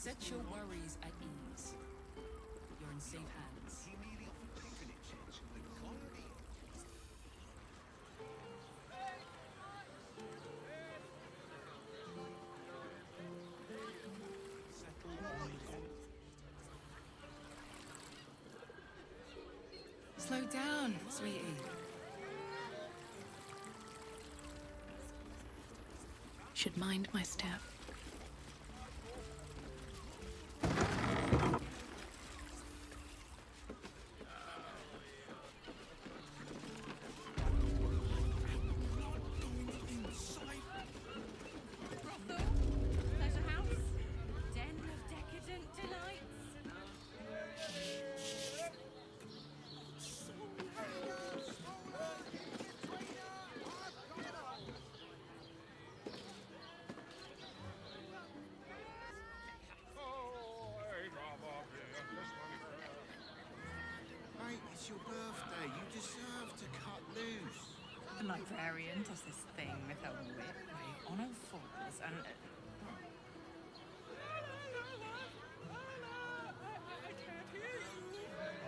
Set your worries at ease. You're in safe hands. Slow down, sweetie. Should mind my step. It's your birthday. You deserve to cut loose. The librarian does this thing with her whip on all fours and...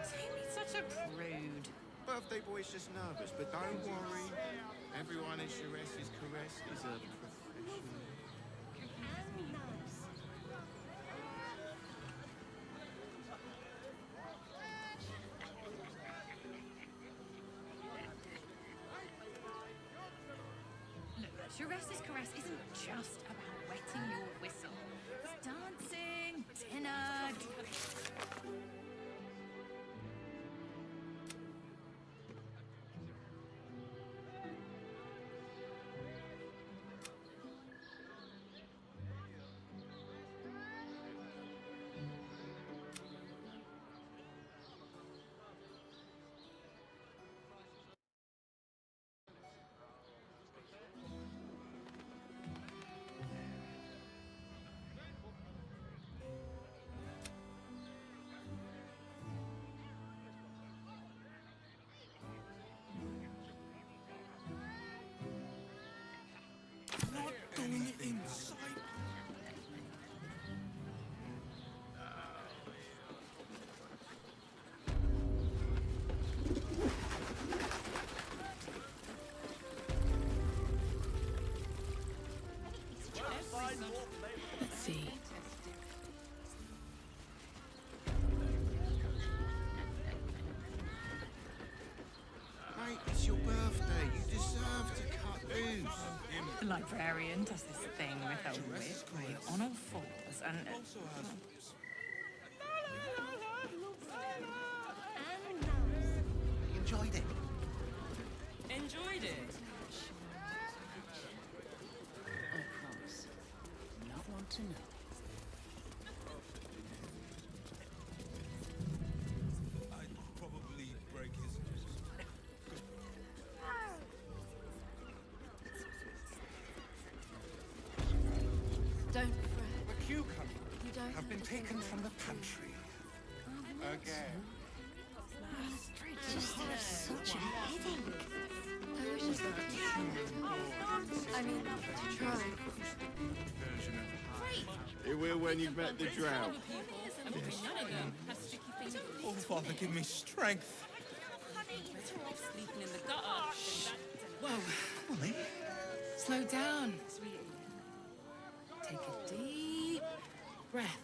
Tammy's such a prude. Birthday boy's just nervous, but don't worry. Everyone in Chares's caress is a professional. Chares's caress isn't just about wetting your whistle. It's dancing, dinner... Let's see. Mate, it's your birthday. You deserve to cut loose. The librarian does this thing with her whip on all fours and... Enjoyed it. Enjoyed it. I promise. Not want to know. I'd probably break his... Don't fret. The cucumber You don't have been to taken think from the about it. pantry. Again. Just have such a headache. I wish I could. I mean, to try. It will when you've met the drought. And probably none of them have sticky fingers. Oh, Father, give me strength. Sleeping in the gutter. Whoa. Ollie? Slow down, sweetie. Take a deep breath.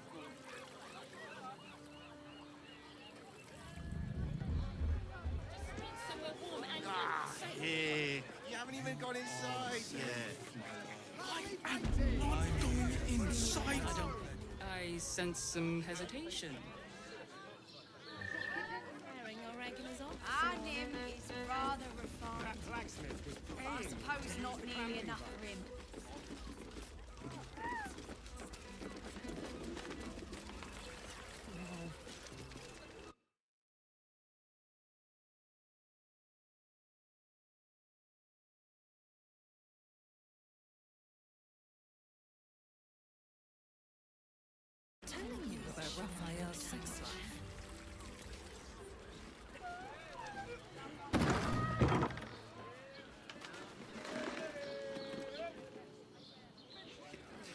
Somewhere warm and Here. You haven't even gone inside yet. I am not going inside. I sense some hesitation. Our Nim is rather refined. I suppose not nearly enough for him. Telling you about Raphael's sex life.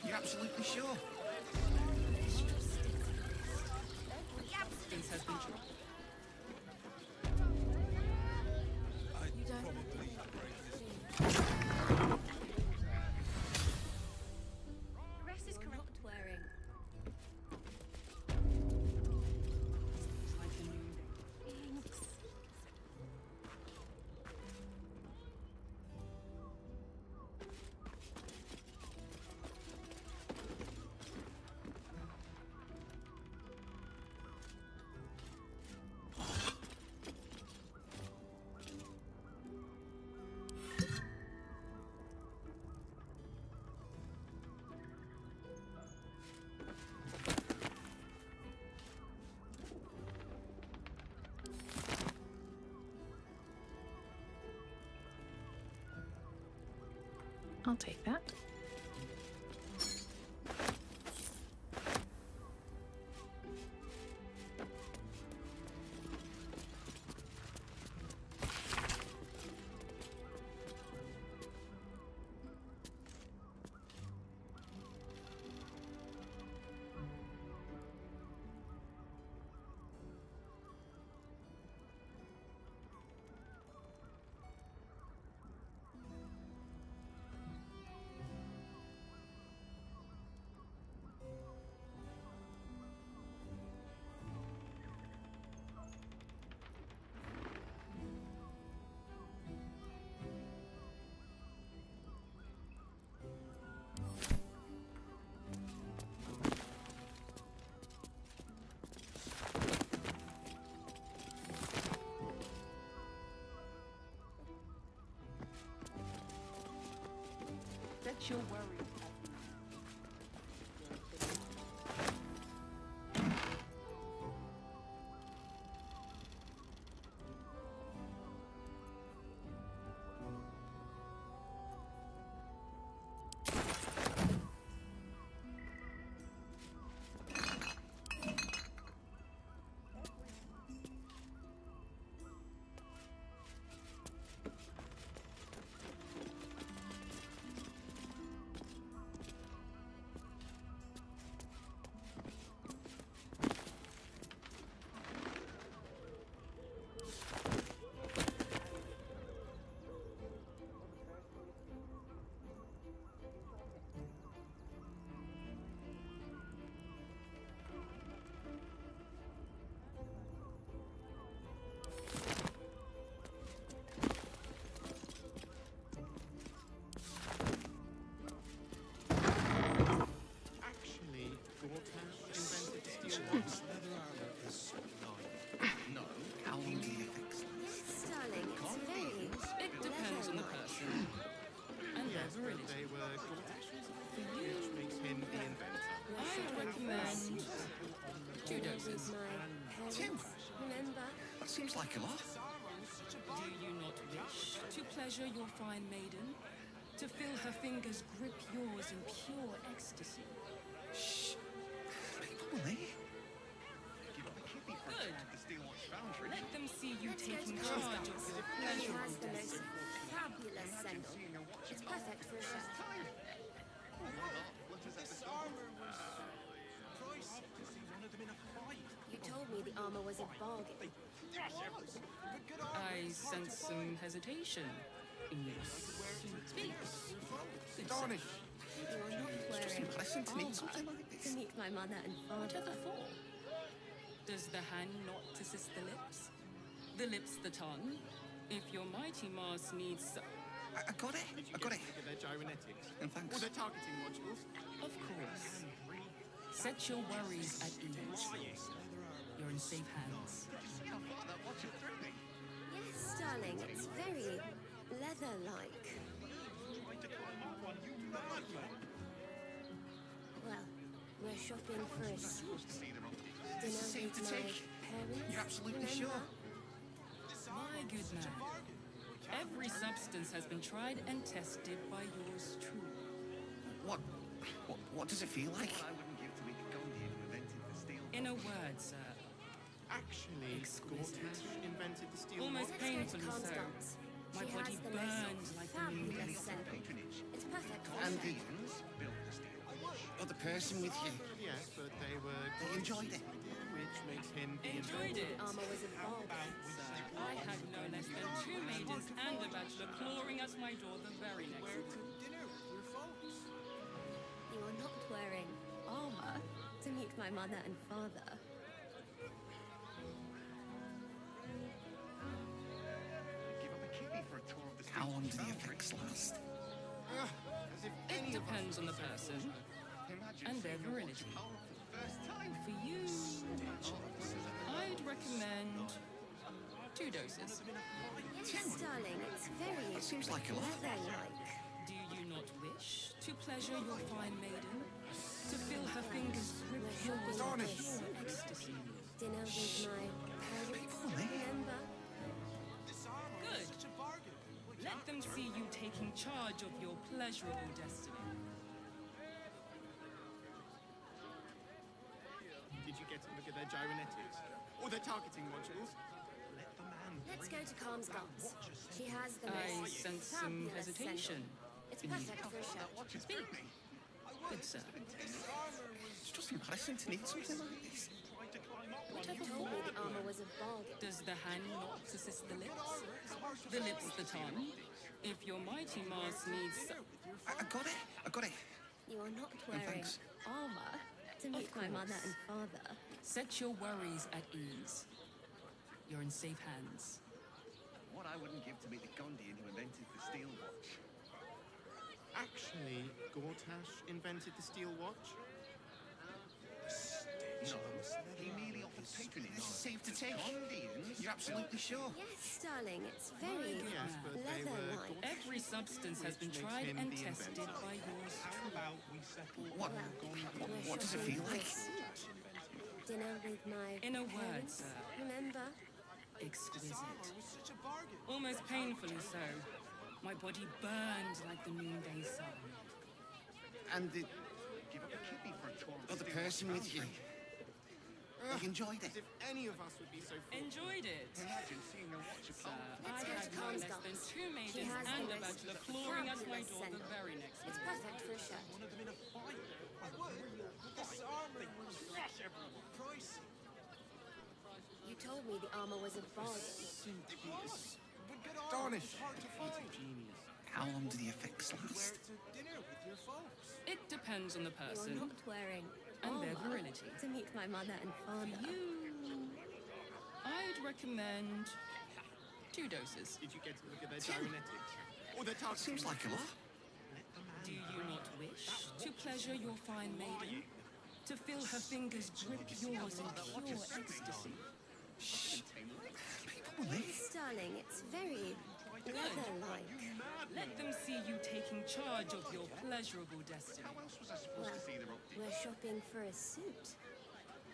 You're absolutely sure? I'll take that. Set your worries. Actually, Gortash invented the steel watch. No. How long do you fix Darling, it's very It depends on the person. And Yes, their but ability. they were Gortash's, which makes him the inventor. I recommend 2 doses. Two? Remember? That seems like a lot. Do you not wish to pleasure your fine maiden? To feel her fingers grip yours in pure ecstasy? Shh. People, eh? Good. Let them see you taking charge of your He pleasure. has the most fabulous sandal. It's perfect for a show. You told me the armor was a bargain. I sense some hesitation in you. Speak. Astonish! You are not wearing Pleasant to meet something like to this. meet my mother and To father. the fore. Does the hand not assist the lips? The lips the tongue? If your mighty Mars needs... I got it. I got it. Look at their gyrometics. And thanks. Or their targeting modules. Of course. Set your worries at ease. You're in safe hands. Yes, darling, it's very leather-like. Well, we're shopping for a suit. Dinner Safe with to my take. parents. You're absolutely remember? sure? My good man. Every substance has been tried and tested by yours truly. What does it feel like? In a word, sir, Actually, Exquisite. Gortash invented the steel almost watch. painfully so. Constance. My She body has the burns most like the moon. fabulous sandal. It's perfect for a And show. the other person with you. Yes, but they were... They enjoyed it. Which makes him the Enjoyed inventor. it. Armor was a bargain. Sir, I had no less than 2 maidens and a bachelor clawing at my door the very next day. You are not wearing armor to meet my mother and father. How long do the effects last? As if It any of us depends on the person and their virility. For you, I'd recommend 2 doses. Yes, darling, it's very That seems like a lot. leather-like. Do you not wish to pleasure your fine maiden? To feel her fingers grip yours in Astonish. pure ecstasy? Dinner with my parents. People, eh? Remember? Good. Let them them see you taking charge of your pleasurable destiny. Did you get to look at their gyrometics? Or their targeting modules? Let's go to Calm's guns. She has the I most sense some fabulous hesitation. scent. It's perfect for a show. Speak. Good sir. It's just embarrassing to need something like this. You told me the armor was a bargain. Does the hand not assist the lips? The lips the tongue? If your mighty Mars needs... I got it. I got it. You are not wearing thanks. armor to meet my mother and father. Set your worries at ease. You're in safe hands. What I wouldn't give to meet the Gondian who invented the steel watch. Actually, Gortash invented the steel watch. No, he merely offered patronage. This is safe to take. Gondians? You're absolutely sure? Yes, darling, it's very Yes, but they were leather-like. Every substance has been Which makes tried him and the tested inventor. by yours truly. What does it feel like? Dinner with my In a word, parents, sir. remember? Exquisite. Almost painfully so. My body burned like the noonday sun. And the Give up a kidney for a tour of other steel person watch with you, foundry. they enjoyed it. As if any of us would be so fortunate. Enjoyed it. Imagine seeing your watch Sir, Let's I go had to no Calm's less than guns. 2 She maidens has the and a most bachelor clawing at my fabulous door the scent. very next It's morning. perfect for a shirt. You told me the armor was a bargain. Astonishing. Feat of genius. How long do the effects last? It depends on the You are person not wearing and their armor virility. to meet my mother and father. I'd recommend 2 doses. Did you get to look at their gyrometics? Or their That targeting seems like a lot. Do you not wish to pleasure your fine maiden? To feel her fingers grip yours in pure ecstasy? People will leave. Yes, darling, it's very leather-like. Let them see you taking charge of your pleasurable destiny. How else was I supposed Well, to see the optic? we're shopping for a suit.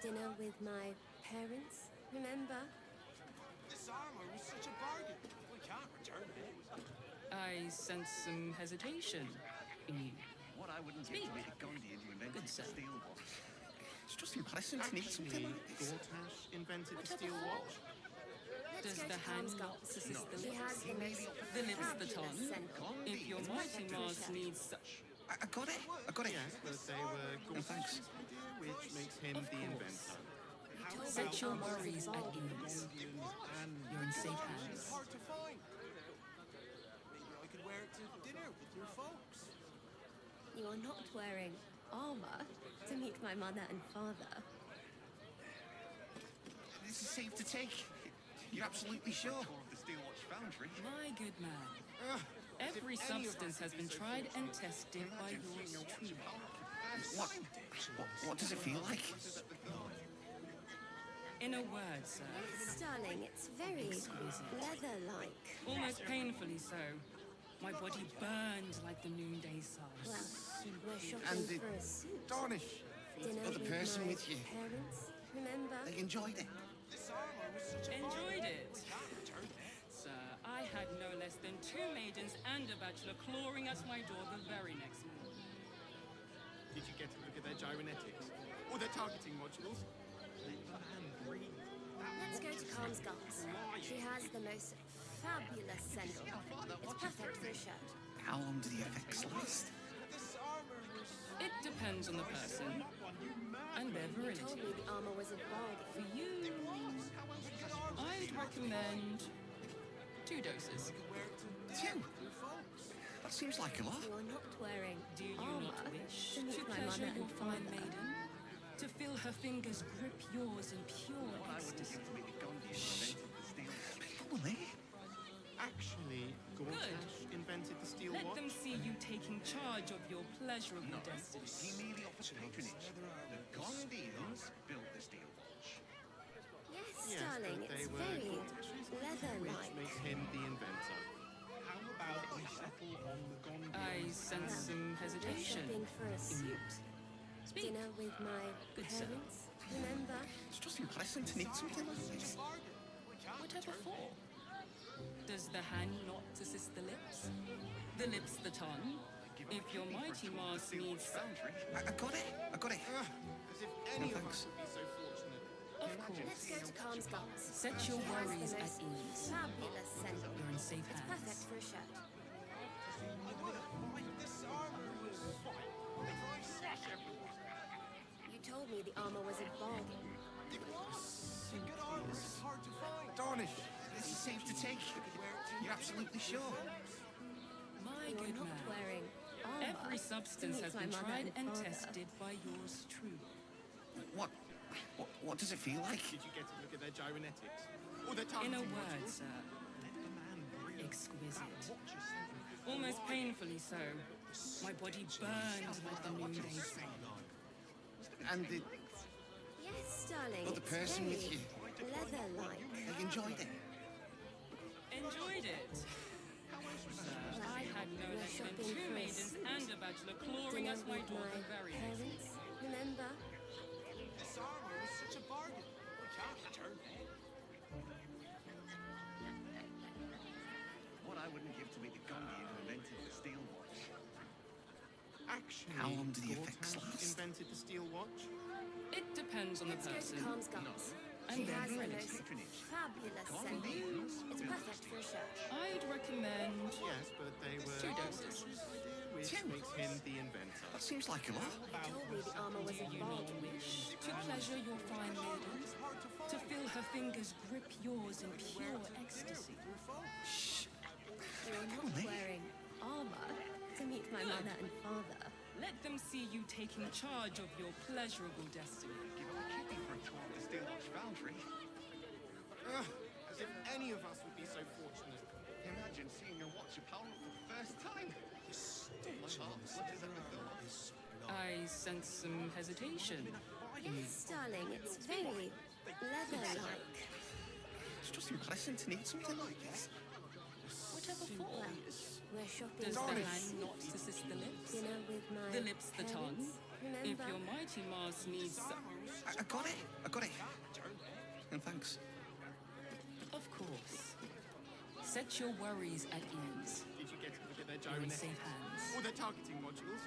Dinner with my parents, remember? I sense some hesitation in you. What I wouldn't give to meet the Gondian who invented Good the sir. steel watch. It's just embarrassing to need something Actually, like this. Gortash invented the Whatever steel for? watch. Let's Does go the to hand Calm's not guns. assist the She lips? has the most The lips the fabulous tongue? scent. If your mighty Mars needs such... I got it. I got it. Yes, but they were thanks. Gortash's idea, which makes him Of the course. inventor. You told me Set the your armor was a worries at bargain. ease. You're in safe hands. You are not wearing armor to meet my mother and father. This is safe to take. You're absolutely sure? The steel watch foundry. My good man. Every substance has been tried and tested by yours truly. What does it feel like? In a word, sir, Yes, darling, it's very leather-like. almost painfully so. My body burned like the noonday sun. Well, we're shopping And the for a suit. Astonishing. Dinner other with person my with you, parents, remember? they enjoyed it. Enjoyed it. Sir, I had no less than 2 maidens and a bachelor clawing at my door the very next morning. Did you get to look at their gyrometics? Or their targeting modules? Let's go to Calm's guns. She has the most fabulous scent. It's perfect for a shirt. How long do the effects last? It depends on the person and their You told virility. me the armor was a bargain. For you, I'd recommend 2 doses. 2? That seems like a lot. You are not wearing Do you armor not wish to to meet my pleasure mother your and fine father. maiden? To feel her fingers grip yours in pure ecstasy? To meet the Gondian who invented the steel watch. People will leave. Actually, Gortash invented the steel Let watch. them see you taking charge of your pleasurable destiny. He merely offered patronage. The Gondians built the steel watch. Yes, Yes, darling, but they it's were very Gortash's, which leather-like. makes him the inventor. I sense some We're hesitation. shopping for a suit. Speak. Dinner with my Good sir. parents, remember? It's just embarrassing to need something like this. Whatever for? Does the hand not assist the lips? The lips the tongue? If your mighty Mars needs... I got it. I got it. As if any of us would be so fortunate. Of course. Let's go to Calm's Gums. Set your She has worries the at most ease. fabulous scent. You're in safe It's hands. perfect for a shirt. You told me the armor was a bargain. Darnish. This is safe to take. You're absolutely sure. My You're good not man. wearing armor. Every substance to has meet been my mother tried and father. tested by yours truly. What does it feel like? Did you get to look at their gyrometics? Or their In a targeting word, modules? sir. Exquisite. Almost painfully so. My body burned like the noonday sun. And the Yes, darling. other it's person with very you, leather-like. they enjoyed it. Enjoyed it. I had no We're less than shopping two for a maidens suit. and a bachelor clawing Dinner at my with door my the very next parents. Remember? This armor was such a bargain. We can't return it. What I wouldn't give to meet the Gondian who invented the steel watch. Actually, How long do the Gortash effects last? invented the steel watch? It depends on the Let's go person. to Calm's Gums. And She their has the virility. most fabulous scent. It's perfect for a shirt. I'd recommend Yes, but they were... 2 doses. Which Two? makes him the inventor. That seems like a lot. You told me the armor was Do a you not bargain. wish to pleasure your fine maidens? To feel her fingers grip yours in pure ecstasy? You're not wearing armor to meet my mother and father. Let them see you taking charge of your pleasurable destiny. Give up a kidney for a tour of the steel watch foundry. As if any of us would be so fortunate. Imagine seeing your watch apparel for the first time. My heart flutters at the thought. I sense some hesitation. Yes, darling, it's very leather-like. It's just impressive to need something like this. Whatever for. We're shopping Does for the a hand suit. not assist the lips? Dinner with my The lips the tongue? parents. If Remember? your mighty Mars needs... I got it. I got it. And thanks. Of course. Set your worries at ease. Did you get to look at their You're in gyrometics? safe hands. Or their targeting modules?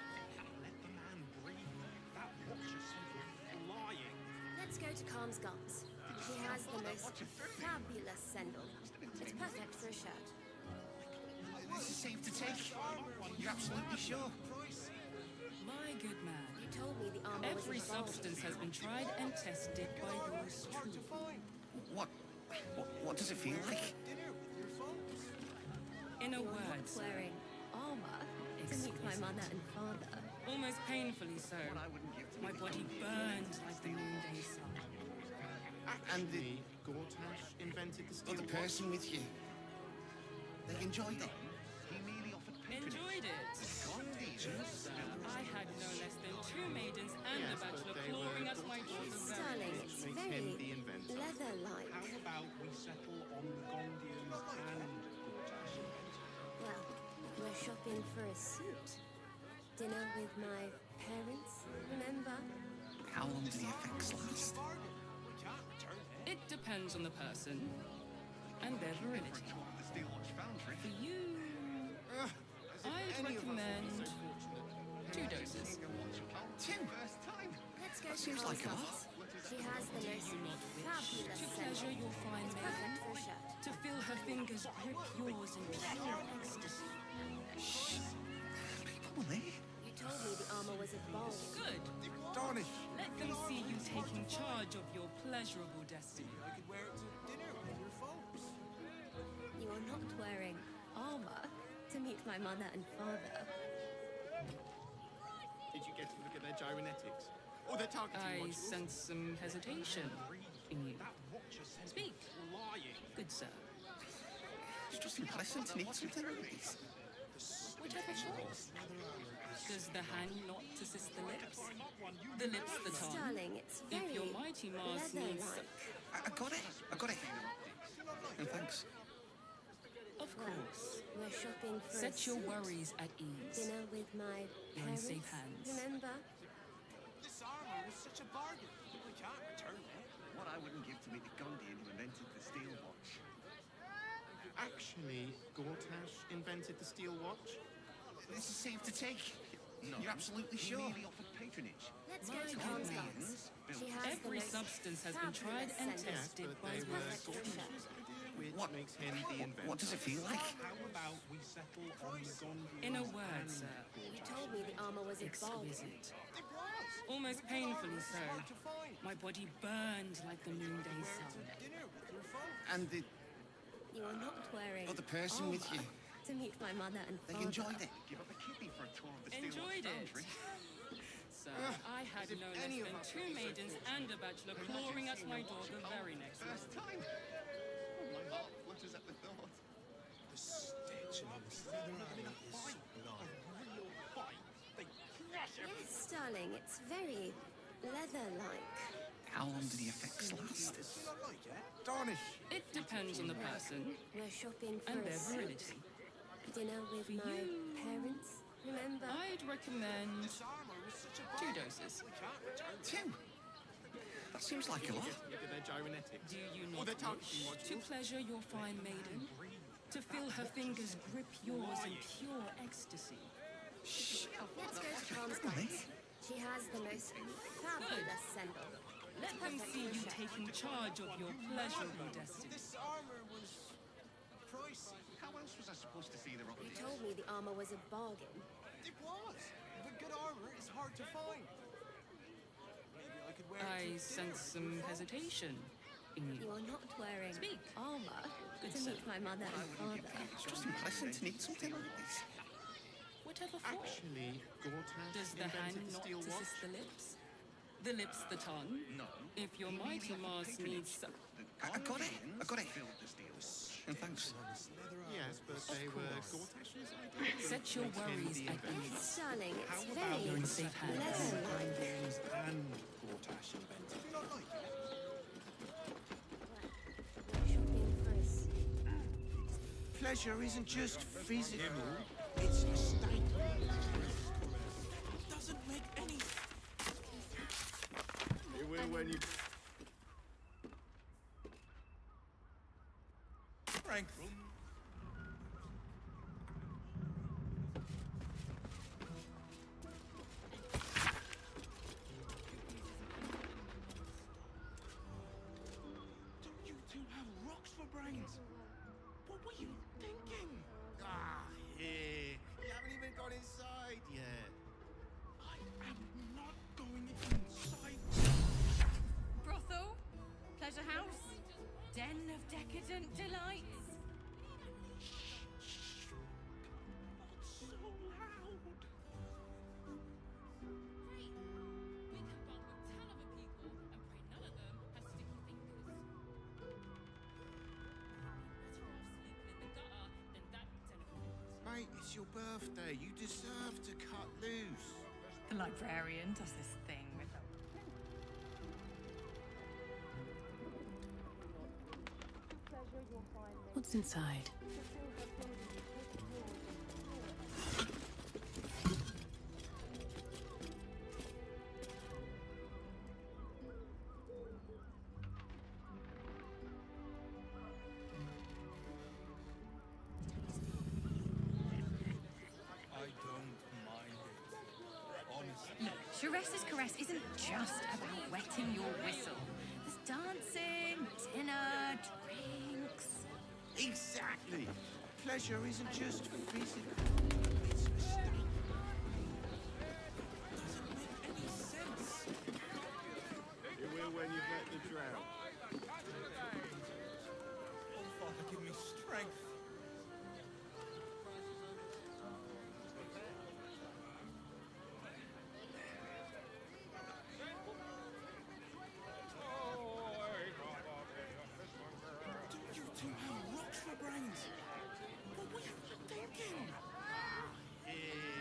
Let's go to Calm's Gums. He has the most fabulous sendal. It's perfect for a shirt. This is safe to take. You're absolutely sure. My good man. You told me the armor Every was a bargain. substance has been tried and tested by yours truly. What does it feel like? In a You're word, not sir. wearing armor to meet my mother and father. Almost painfully so. I wouldn't give to My meet the body Gondian. burned like the noonday sun. And the Gortash invented the steel Other watch? person with you, they enjoyed it. He merely offered Enjoyed it. I had no less than 2 maidens and Yes, a but bachelor they clawing were at my door the Yes, very darling, next it's makes him very the inventor. leather-like. about we settle on the Gondians and Gortash? Well, we're shopping for a suit. Dinner with my parents, remember? How long do the effects last? It depends on the person and their virility. The steel watch foundry. For you, I'd Any of us would be recommend so fortunate. 2 doses. Two. First time. Let's go That to seems like a Calm's lot. Gums. She has the most You not wish fabulous to scent. pleasure your fine It's maiden? perfect for a shirt. To feel her fingers grip yours in pure ecstasy? People were there. You told me the armor was a bargain. Good. Darnish. Let them see you taking charge of your pleasurable destiny. I could wear it to dinner with your folks. You are not wearing armor to meet my mother and father. Did you get to look at their gyrometics? Or their targeting I modules? sense some hesitation in you. Speak. Good sir. It's just impressive to need something like this. Whatever for. Does the hand not assist the lips? The lips the tongue? Darling, it's very If your mighty Mars needs... leather-like. I got it. I got it. And thanks. Of course. We're shopping for a Set your suit. worries at ease. Dinner with my You're in parents, safe hands. remember? This armor was such a bargain. We can't return it. What I wouldn't give to meet the Gondian who invented the steel watch. Actually, Gortash invented the steel watch. This is safe to take. No. You're absolutely sure? He merely offered patronage. Let's go My to Tom's Gardens. She has Every the most substance has been tried and fabulous Yes, tested but by they were perfect for Gortash's idea, which What? makes him the inventor. What does it feel like? How about we settle on the Gondians In a word, and sir, You told me the armor was a bargain. exquisite. Almost painfully so. My body burned like the noonday sun. And the You are not wearing other person with you, to meet my mother and they father. enjoyed it. Give up a kidney for a tour of the steel Enjoyed it. foundry. Sir, I had no less than 2 maidens and a bachelor clawing at my door the very next First morning. time. Oh, my heart flutters at the thought. The stitching on his leather is Yes, darling, it's very leather-like. How long do the effects last? Darnish. It depends on the person We're shopping for and a their suit. virility. Dinner with For my you. parents, remember? I'd recommend 2 doses. 2? That seems like a lot. Look at their gyrometics. Do you Or not their targeting wish to modules. pleasure your fine maiden? To feel her fingers grip yours in pure ecstasy? Let's go to Tom's Gardens. She has the most fabulous symbol. Let them see you taking charge of your pleasurable destiny. How else was I supposed to see the rock? You told me the armor was a bargain. It was, but good armor is hard to find. Maybe I could wear it I to sense some hesitation in You you. are not wearing Speak. armor Good to sir. meet my mother and father. It's just unpleasant to need something like this. Whatever for. Actually, Gortash Does the hand invented the not steel watch. assist the lips? The lips the tongue? No. If your mighty mass needs some... I got it. I got it. And thanks. Yes, but they were Gortash's idea. Set your Makes him worries the at inventor. ease. Darling, How it's about very You're in safe hands. leather-like. Gondians and Gortash invented. Do you not like it? We're shopping for a suit. Pleasure isn't just physical, it's a state. Doesn't make any. It will when you... Strength. Don't you two have rocks for brains? What were you thinking? Ah, here. You haven't even got inside yet. I am not going inside. Brothel? Pleasure house? Den of decadent delights? Not so loud. We can bond with 10 other people and pray none of them has sticky fingers. Better off sleeping in the gutter than that den of fingers. Mate, it's your birthday. You deserve to cut loose. The librarian does this thing with them. What's inside? I don't mind it. Honestly. Look, Sharesa's caress isn't just about wetting your whistle. There's dancing, dinner, drinks. Exactly. Pleasure isn't just physical, it's a state. Doesn't make any sense. It will when you get the drought. Oh, Father, give me strength. Don't you two have rocks for brains? What were you thinking? Here.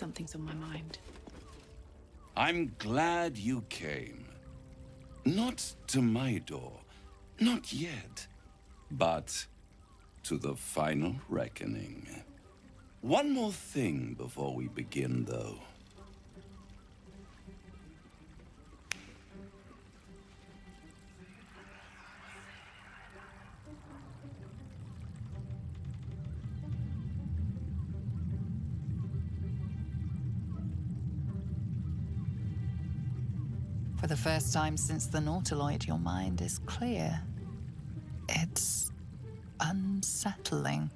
Something's on my mind. I'm glad you came. Not to my door, not yet, but to the final reckoning. One more thing before we begin, though. For the first time since the Nautiloid, your mind is clear. It's unsettling.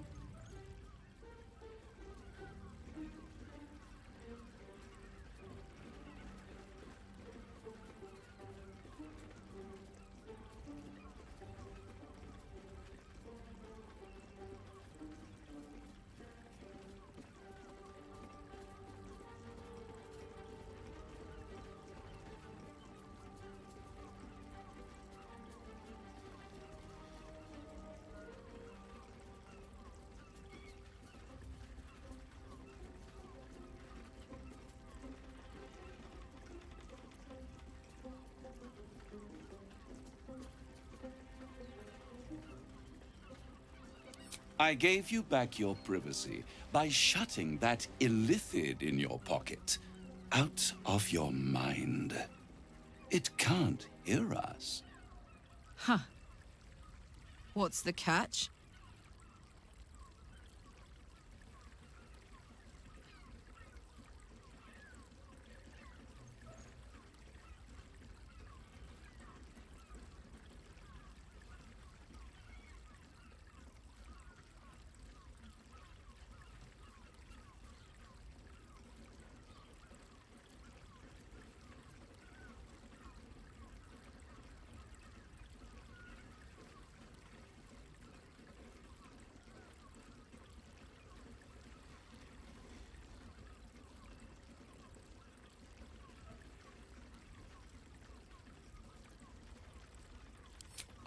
I gave you back your privacy by shutting that illithid in your pocket out of your mind. It can't hear us. Huh. What's the catch?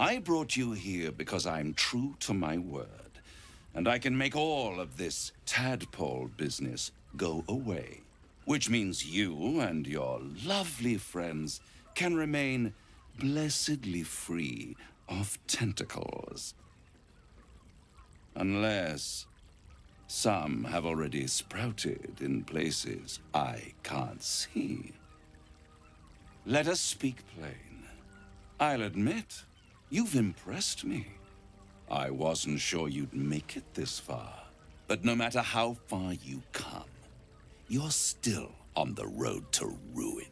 I brought you here because I'm true to my word, and I can make all of this tadpole business go away. Which means you and your lovely friends can remain blessedly free of tentacles. Unless some have already sprouted in places I can't see. Let us speak plain. I'll admit, you've impressed me. I wasn't sure you'd make it this far. But no matter how far you come, you're still on the road to ruin.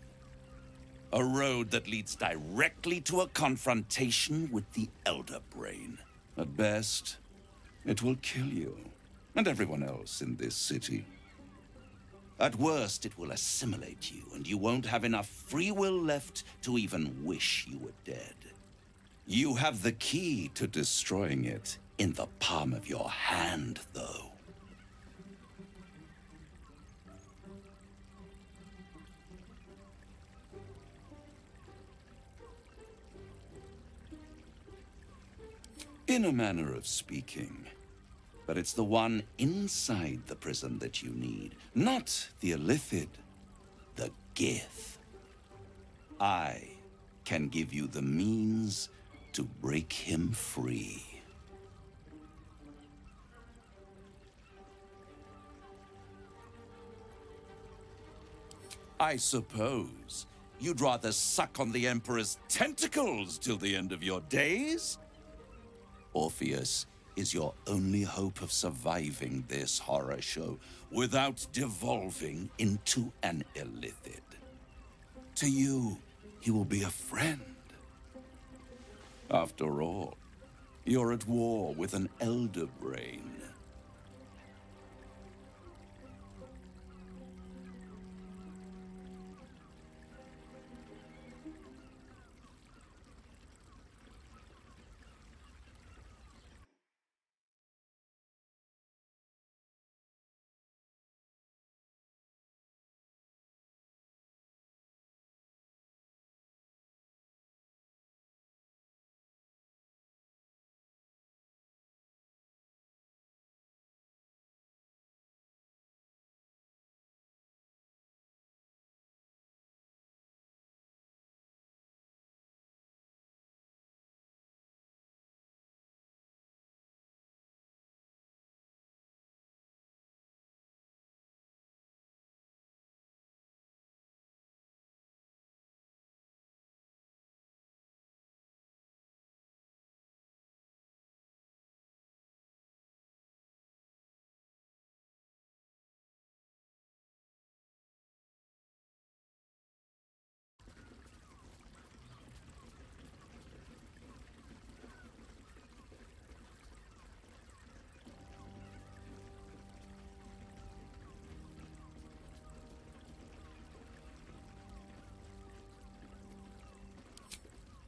A road that leads directly to a confrontation with the Elder Brain. At best, it will kill you and everyone else in this city. At worst, it will assimilate you, and you won't have enough free will left to even wish you were dead. You have the key to destroying it in the palm of your hand, though. In a manner of speaking. But it's the one inside the prison that you need, not the illithid, the Gith. I can give you the means to break him free. I suppose you'd rather suck on the Emperor's tentacles till the end of your days? Orpheus is your only hope of surviving this horror show without devolving into an illithid. To you, he will be a friend. After all, you're at war with an Elder Brain.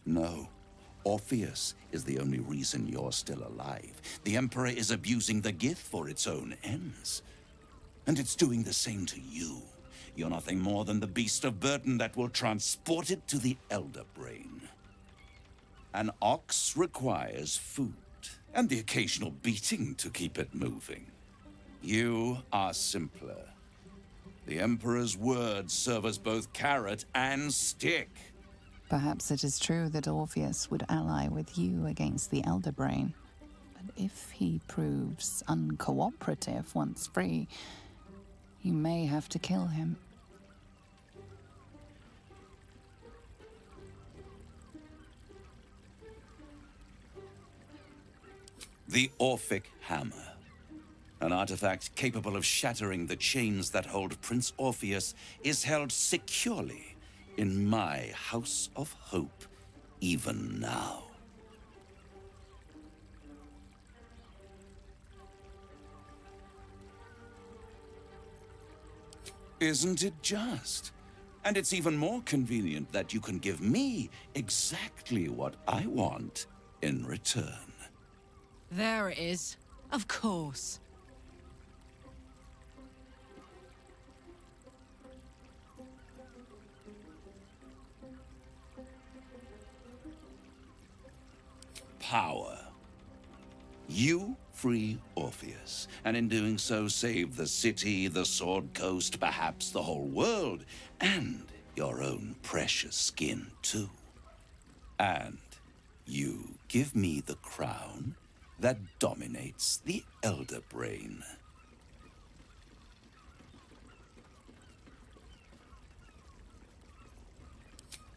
No. Orpheus is the only reason you're still alive. The Emperor is abusing the gift for its own ends. And it's doing the same to you. You're nothing more than the beast of burden that will transport it to the Elder Brain. An ox requires food, and the occasional beating to keep it moving. You are simpler. The Emperor's words serve as both carrot and stick. Perhaps it is true that Orpheus would ally with you against the Elder Brain. But if he proves uncooperative once free, you may have to kill him. The Orphic Hammer. An artifact capable of shattering the chains that hold Prince Orpheus is held securely in my House of Hope, even now. Isn't it just? And it's even more convenient that you can give me exactly what I want in return. There it is. Of course. Power. You free Orpheus, and in doing so save the city, the Sword Coast, perhaps the whole world, and your own precious skin too. And you give me the crown that dominates the Elder Brain.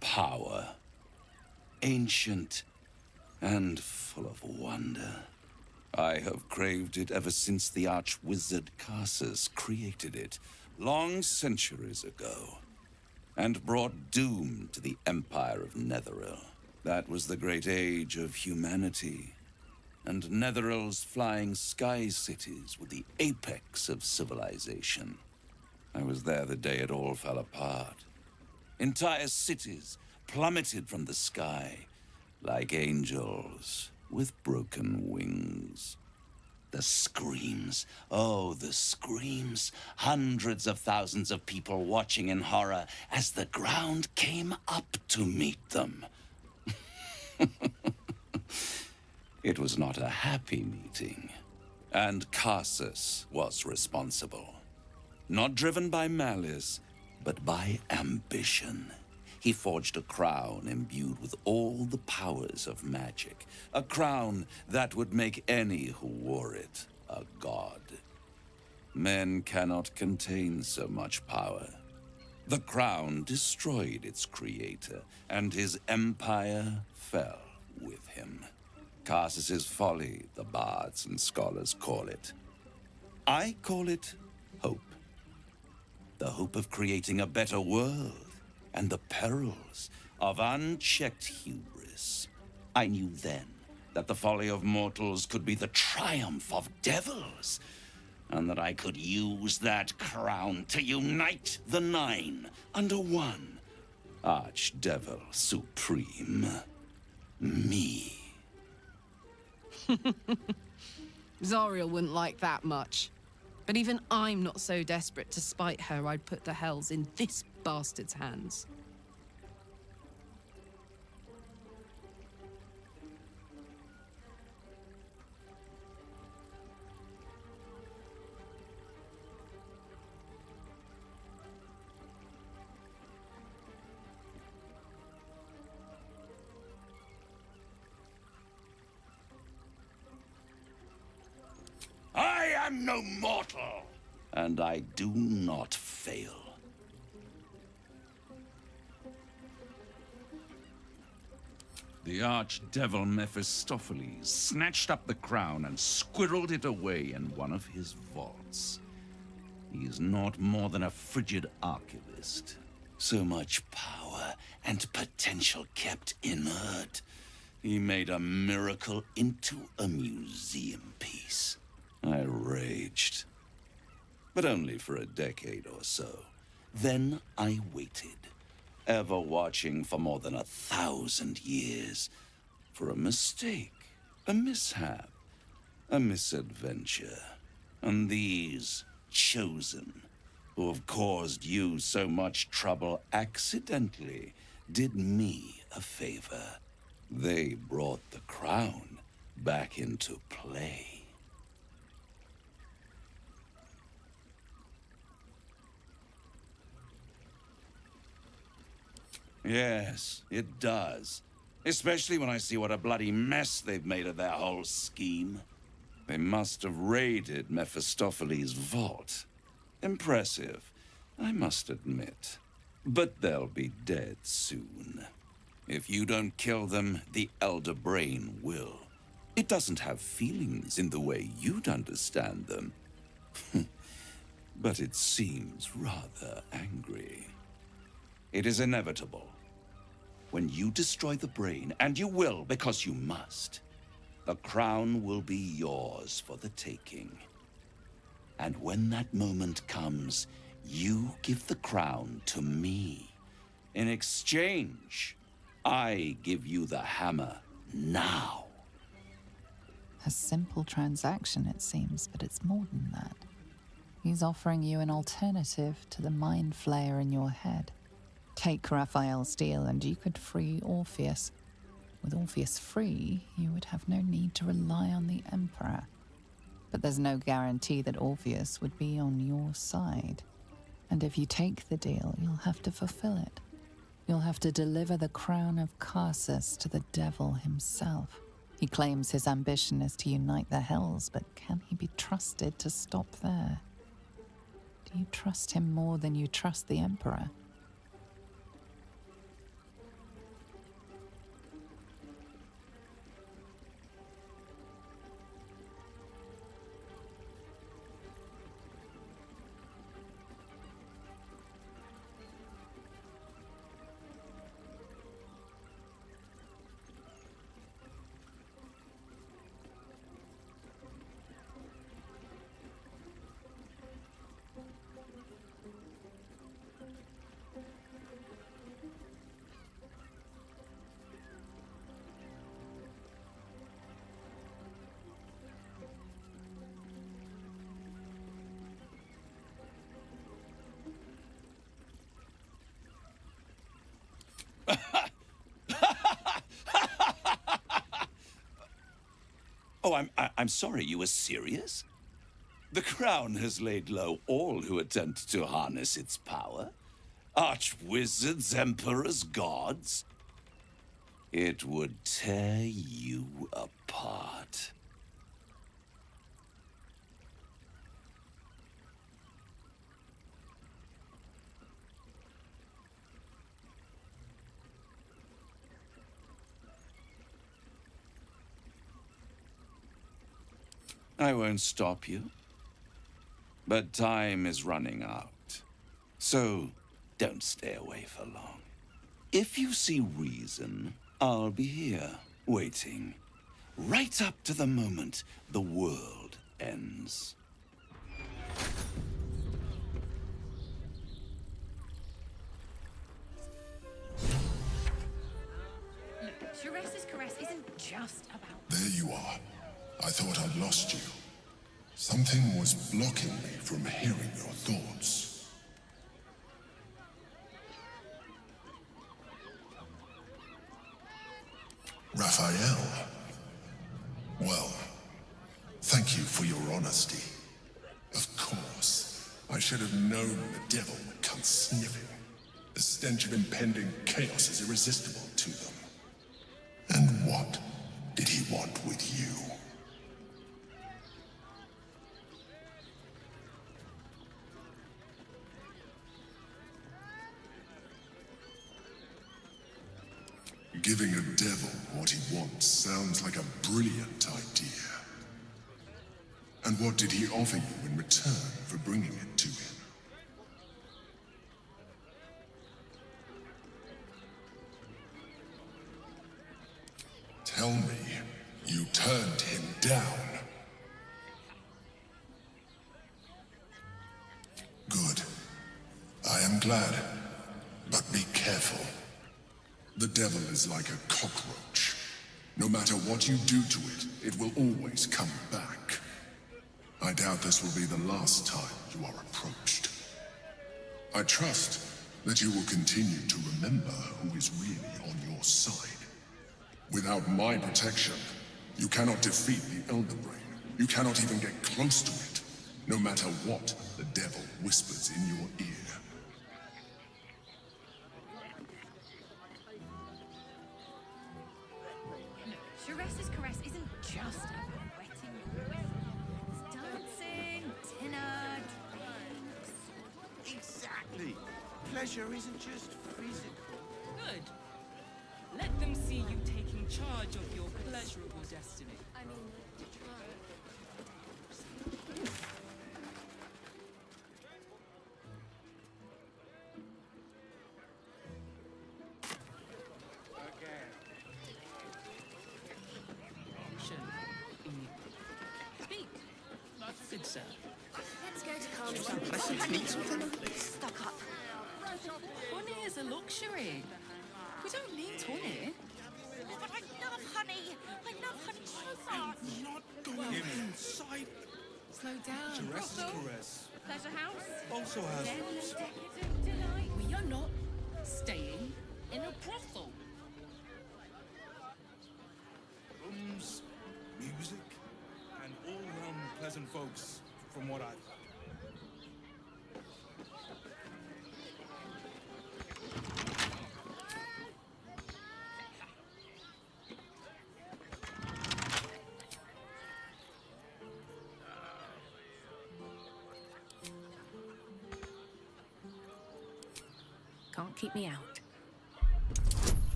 Power. Ancient and full of wonder. I have craved it ever since the arch-wizard Carsus created it, long centuries ago, and brought doom to the Empire of Netheril. That was the great age of humanity, and Netheril's flying sky cities were the apex of civilization. I was there the day it all fell apart. Entire cities plummeted from the sky, like angels with broken wings. The screams, oh, the screams. Hundreds of thousands of people watching in horror as the ground came up to meet them. It was not a happy meeting, and Carsus was responsible. Not driven by malice, but by ambition. He forged a crown imbued with all the powers of magic. A crown that would make any who wore it a god. Men cannot contain so much power. The crown destroyed its creator, and his empire fell with him. Carsus's folly, the bards and scholars call it. I call it hope. The hope of creating a better world, and the perils of unchecked hubris. I knew then that the folly of mortals could be the triumph of devils, and that I could use that crown to unite the Nine under one Archdevil Supreme. Me. Zariel wouldn't like that much. But even I'm not so desperate to spite her I'd put the hells in this bastard's hands. I am no mortal, and I do not fail. The archdevil Mephistopheles snatched up the crown and squirreled it away in one of his vaults. He is not more than a frigid archivist. So much power and potential kept inert. He made a miracle into a museum piece. I raged. But only for a decade or so. Then I waited. ever watching for more than 1,000 years for a mistake, a mishap, a misadventure. And these chosen, who have caused you so much trouble accidentally, did me a favor. They brought the crown back into play. Yes, it does. Especially when I see what a bloody mess they've made of their whole scheme. They must have raided Mephistopheles' vault. Impressive, I must admit. But they'll be dead soon. If you don't kill them, the Elder Brain will. It doesn't have feelings in the way you'd understand them. But it seems rather angry. It is inevitable. When you destroy the brain, and you will because you must, the crown will be yours for the taking. And when that moment comes, you give the crown to me. In exchange, I give you the hammer now. A simple transaction, it seems, but it's more than that. He's offering you an alternative to the mind flayer in your head. Take Raphael's deal and you could free Orpheus. With Orpheus free, you would have no need to rely on the Emperor. But there's no guarantee that Orpheus would be on your side. And if you take the deal, you'll have to fulfill it. You'll have to deliver the crown of Carsus to the devil himself. He claims his ambition is to unite the Hells, but can he be trusted to stop there? Do you trust him more than you trust the Emperor? Oh, I'm sorry, you were serious? The crown has laid low all who attempt to harness its power. Archwizards, emperors, gods. It would tear you apart. I won't stop you. But time is running out. So don't stay away for long. If you see reason, I'll be here, waiting. Right up to the moment the world ends. Look, Therese's caress isn't just about... There you are. I thought I'd lost you. Something was blocking me from hearing your thoughts. Raphael. Well, thank you for your honesty. Of course, I should have known the devil would come sniffing. The stench of impending chaos is irresistible to them. And what did he want with you? Giving a devil what he wants sounds like a brilliant idea. And what did he offer you in return for bringing it to him? Tell me, you turned him down. Good. I am glad, but be careful. careful. The devil is like a cockroach. No matter what you do to it, it will always come back. I doubt this will be the last time you are approached. I trust that you will continue to remember who is really on your side. Without my protection, you cannot defeat the Elder Brain. You cannot even get close to it, no matter what the devil whispers in your ear. Sharessa's caress isn't just about wetting your whistle. There's dancing, dinner, drinks. Exactly. Pleasure isn't just physical. Good. Let them see you taking charge of your pleasurable destiny. I mean, to try. Speak. Good sir. Let's go to Carmen. Stuck up. Honey is a luxury. We don't need honey. Oh, but I love honey. I love honey so much. Not going inside. Slow down. Caress, caress. Pleasure house. Also has. Then decadent delight. We are not staying in a brothel. Rooms, music, and all-round pleasant folks, from what I've heard. Can't keep me out.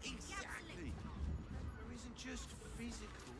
Exactly. Pleasure isn't just physical.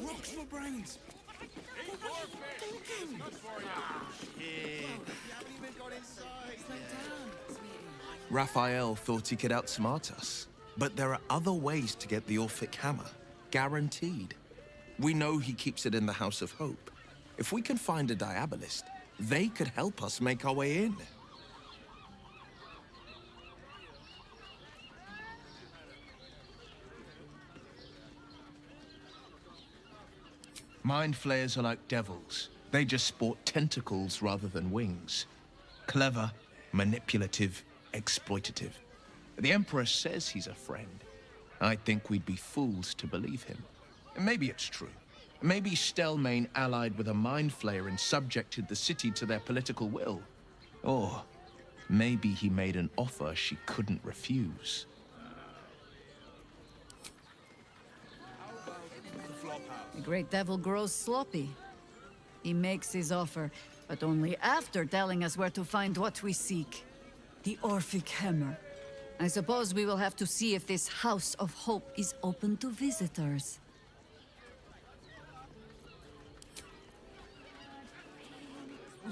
Rocks for brains. Haven't even got inside. Slow down, sweetie. Raphael thought he could outsmart us. But there are other ways to get the Orphic Hammer. Guaranteed. We know he keeps it in the House of Hope. If we can find a Diabolist, they could help us make our way in. Mind flayers are like devils. They just sport tentacles rather than wings. Clever, manipulative, exploitative. The Emperor says he's a friend. I think we'd be fools to believe him. And maybe it's true. Maybe Stelmane allied with a mind flayer and subjected the city to their political will. Or maybe he made an offer she couldn't refuse. The great devil grows sloppy. He makes his offer, but only after telling us where to find what we seek. The Orphic Hammer. I suppose we will have to see if this House of Hope is open to visitors.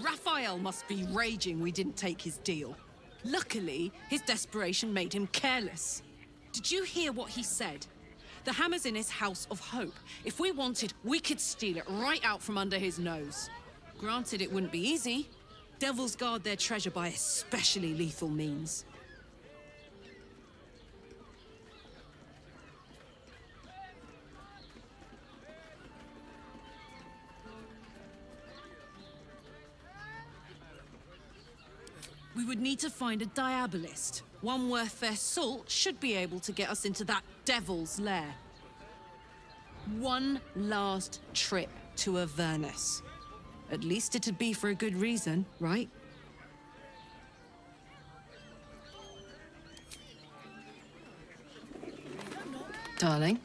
Raphael must be raging we didn't take his deal. Luckily, his desperation made him careless. Did you hear what he said? The hammer's in his House of Hope. If we wanted, we could steal it right out from under his nose. Granted, it wouldn't be easy. Devils guard their treasure by especially lethal means. We would need to find a Diabolist. One worth their salt should be able to get us into that devil's lair. One last trip to Avernus. At least it'd be for a good reason, right? Darling?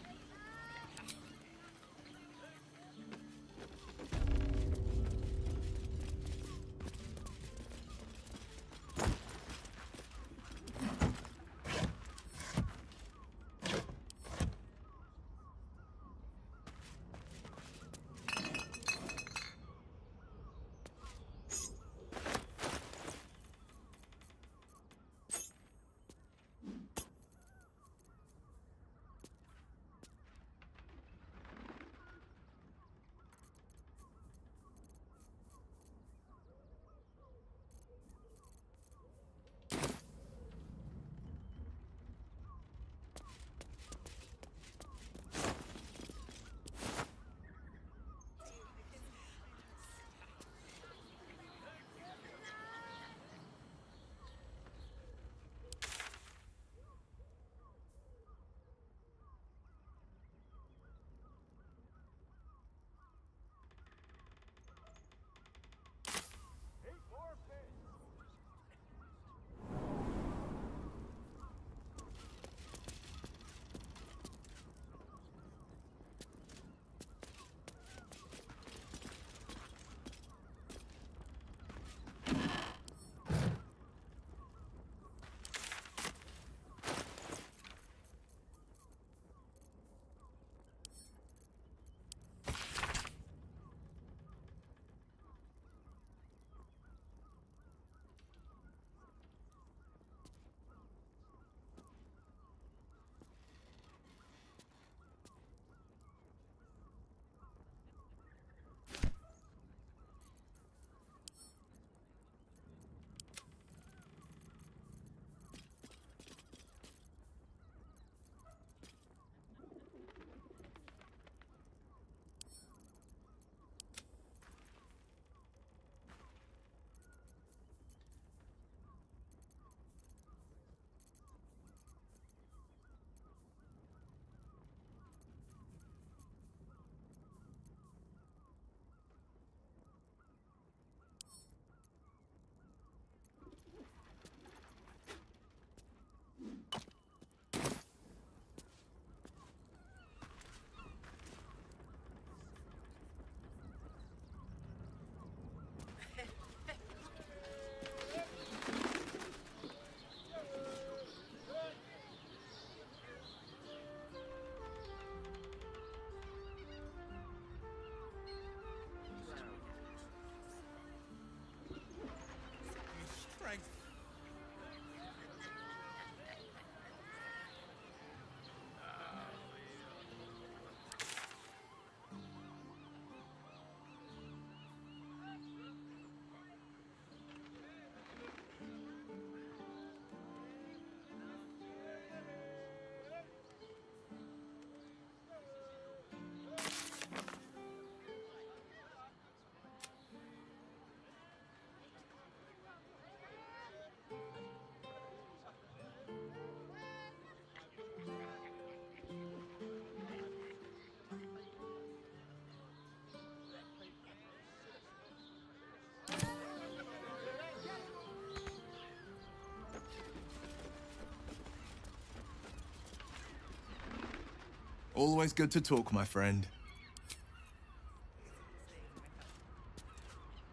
Always good to talk, my friend.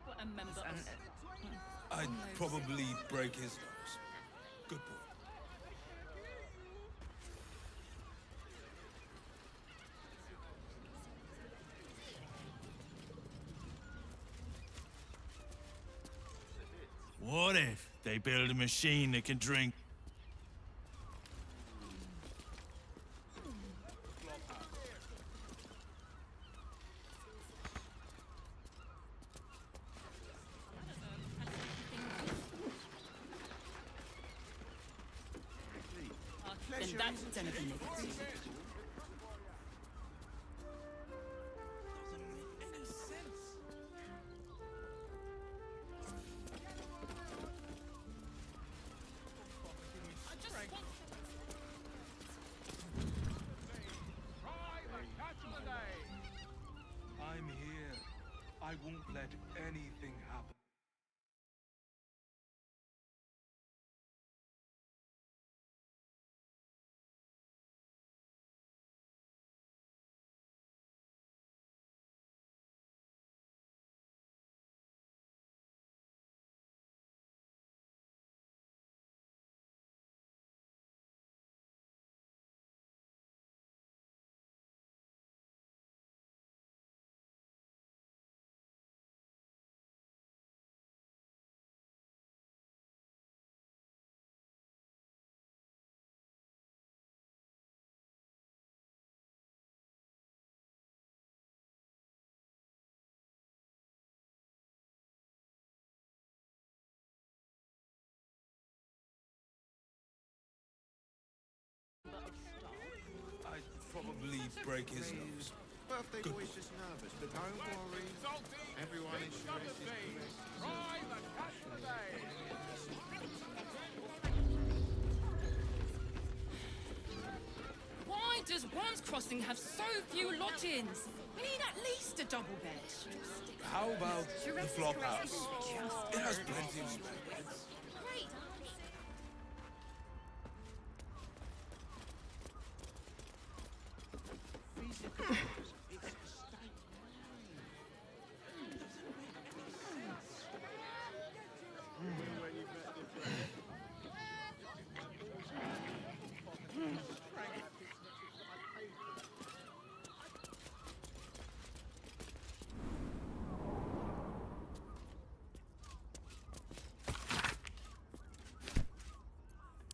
What a member of... I'd probably break his nose. Good boy. What if they build a machine that can drink? Then that's anything negative. I'm here. I won't let anything happen. I'd probably break his nose. Birthday boy's just nervous, but don't worry. Everyone in Shrek is Why does Worm's Crossing have so few lot-ins? We need at least a double bed. How about the flop house? It has plenty of spare beds. Great.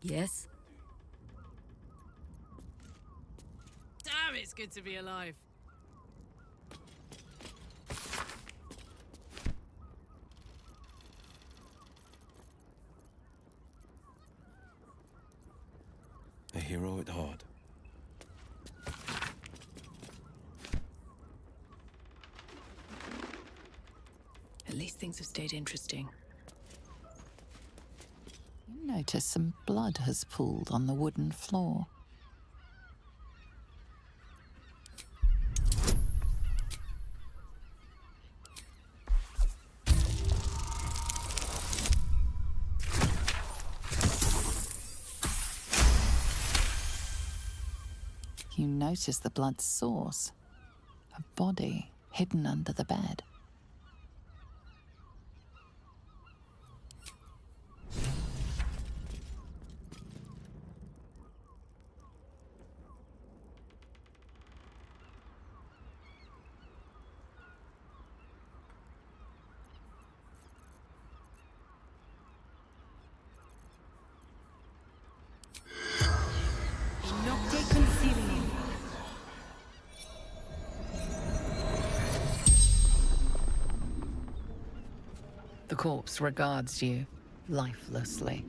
Yes? Damn, it's good to be alive. A hero at heart. At least things have stayed interesting. You notice some blood has pooled on the wooden floor. You notice the blood's source. A body hidden under the bed. The corpse regards you lifelessly.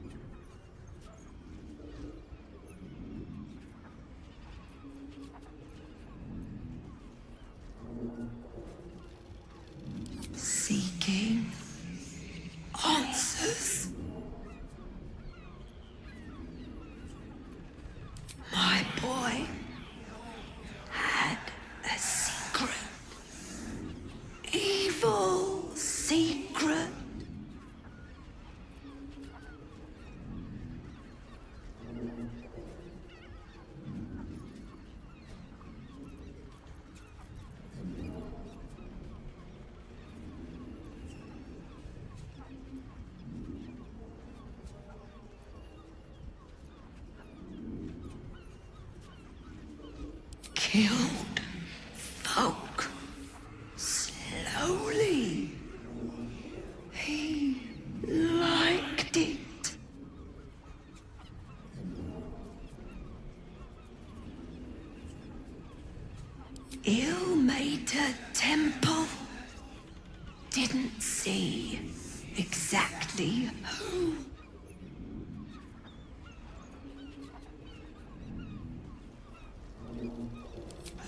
Seeking answers. My boy had a secret. Evil secret. killed folk slowly. He liked it. Ill-made a temple. Didn't see exactly who.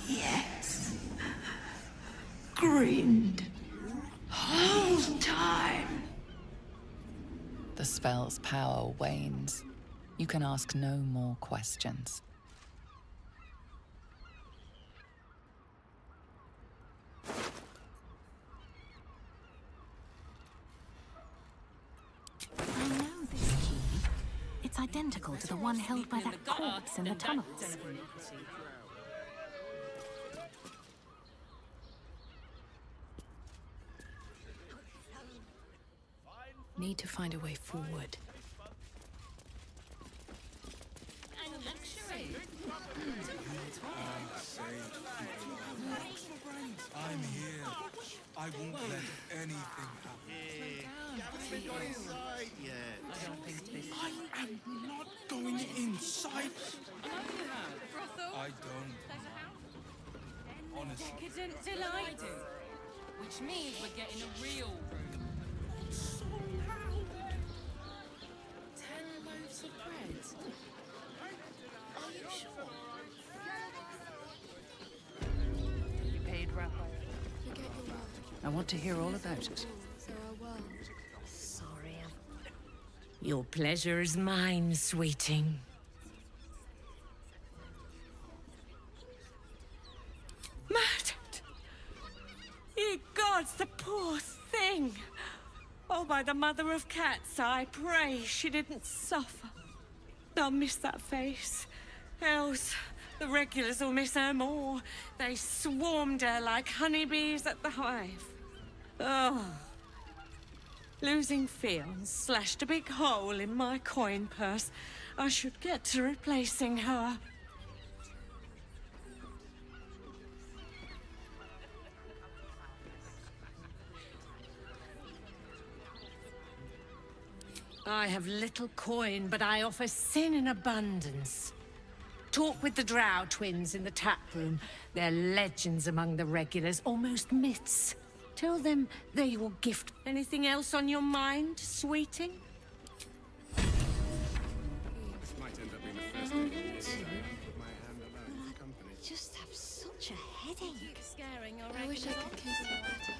Yes. Grinned. Whole time. The spell's power wanes. You can ask no more questions. I know this key. It's identical to the one held by that corpse in the tunnels. Need to find a way forward. I'm here. I won't let anything happen. Haven't got inside yet. I don't think this. I am not going inside. I don't. Honestly. Decadent delight. Which means we're getting a real room. So loud. 10 loaves of bread. Are you sure? You paid Raphael. Forget your word. I want to hear all about it. So I will. Sorry. Your pleasure is mine, sweeting. Murdered! Ye gods, the poor thing! Oh, by the mother of cats, I pray she didn't suffer. I'll miss that face. Else, the regulars will miss her more. They swarmed her like honeybees at the hive. Oh. Losing Fionn slashed a big hole in my coin purse. I should get to replacing her. I have little coin, but I offer sin in abundance. Talk with the Drow twins in the tap room. They're legends among the regulars, almost myths. Tell them they will gift. Anything else on your mind, sweeting? This might end up being the first day in this day I've put my hand alone for company. Just have such a headache. Scaring your I wish I could kiss you better.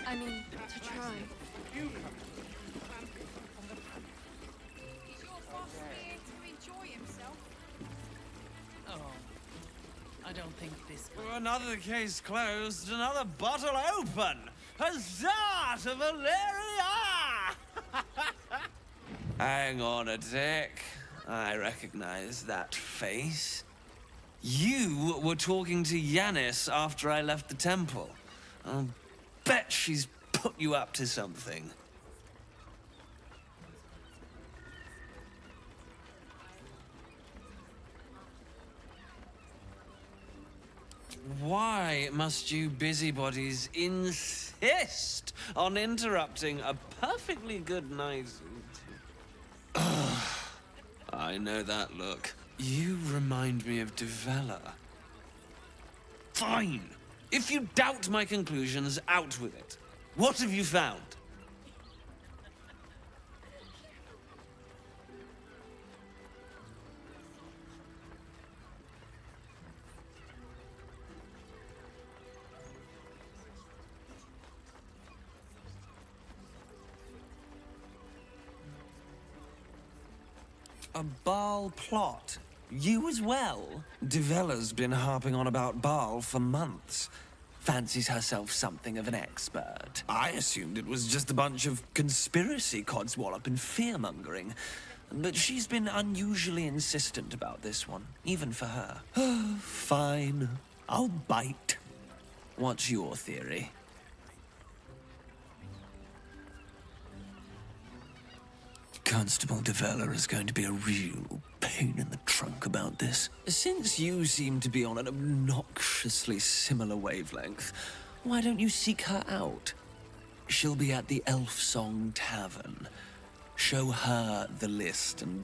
I mean, to try. You come. Is your boss here to enjoy himself? Oh. I don't think this. Another case closed, another bottle open. Huzzah to Valeria! Hang on a tick. I recognize that face. You were talking to Yanis after I left the temple. I'll bet she's put you up to something. Why must you busybodies insist on interrupting a perfectly good night? I know that look. You remind me of Devella. Fine. If you doubt my conclusions, out with it. What have you found? A Baal plot? You as well? Devella's been harping on about Baal for months. Fancies herself something of an expert. I assumed it was just a bunch of conspiracy codswallop and fear-mongering. But she's been unusually insistent about this one, even for her. Fine. I'll bite. What's your theory? Constable Devella is going to be a real pain in the trunk about this. Since you seem to be on an obnoxiously similar wavelength, why don't you seek her out? She'll be at the Elf Song Tavern. Show her the list, and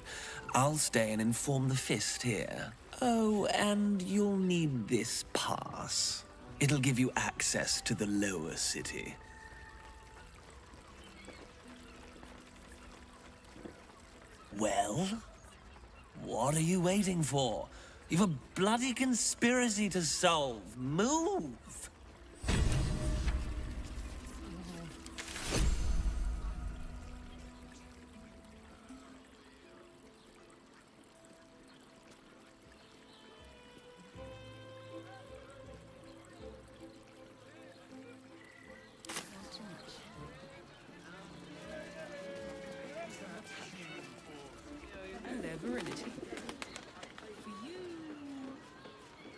I'll stay and inform the Fist here. Oh, and you'll need this pass. It'll give you access to the lower city. Well? What are you waiting for? You've a bloody conspiracy to solve. Move! Hello, Virility. For you,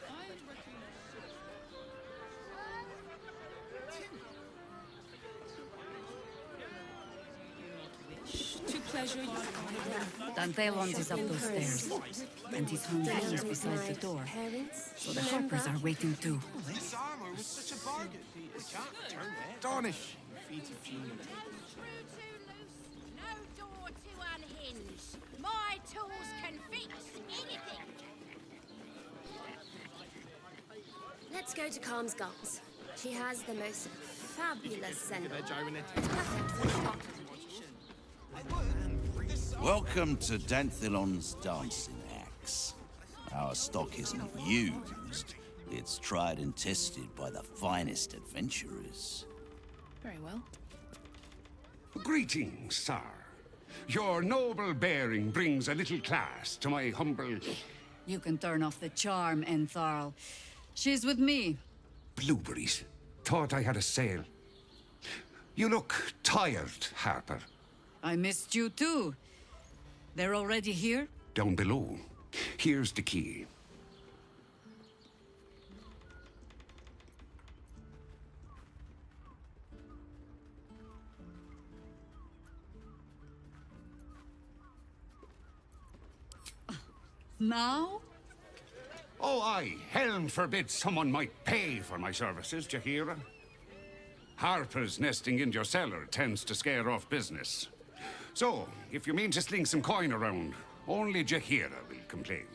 I'd recommend... To pleasure you. Dantelons is up those stairs, and his home hangs beside the door. So the Harpers are waiting too. This armor was such a bargain. We can't return it. Darnish. Feet of genius. No door to unhinge. My tools can fix anything. Let's go to Calm's Gums. She has the most fabulous scent. Welcome to Danthilon's Dancing Axe. Our stock isn't used. It's tried and tested by the finest adventurers. Very well. Greetings, sir. Your noble bearing brings a little class to my humble... You can turn off the charm, Entharl. She's with me. Blueberries. Thought I had a sale. You look tired, Harper. I missed you too. They're already here? Down below. Here's the key. Now? Oh, aye. Helm forbid someone might pay for my services, Jahira. Harper's nesting in your cellar tends to scare off business. So, if you mean to sling some coin around, only Jahira will complain.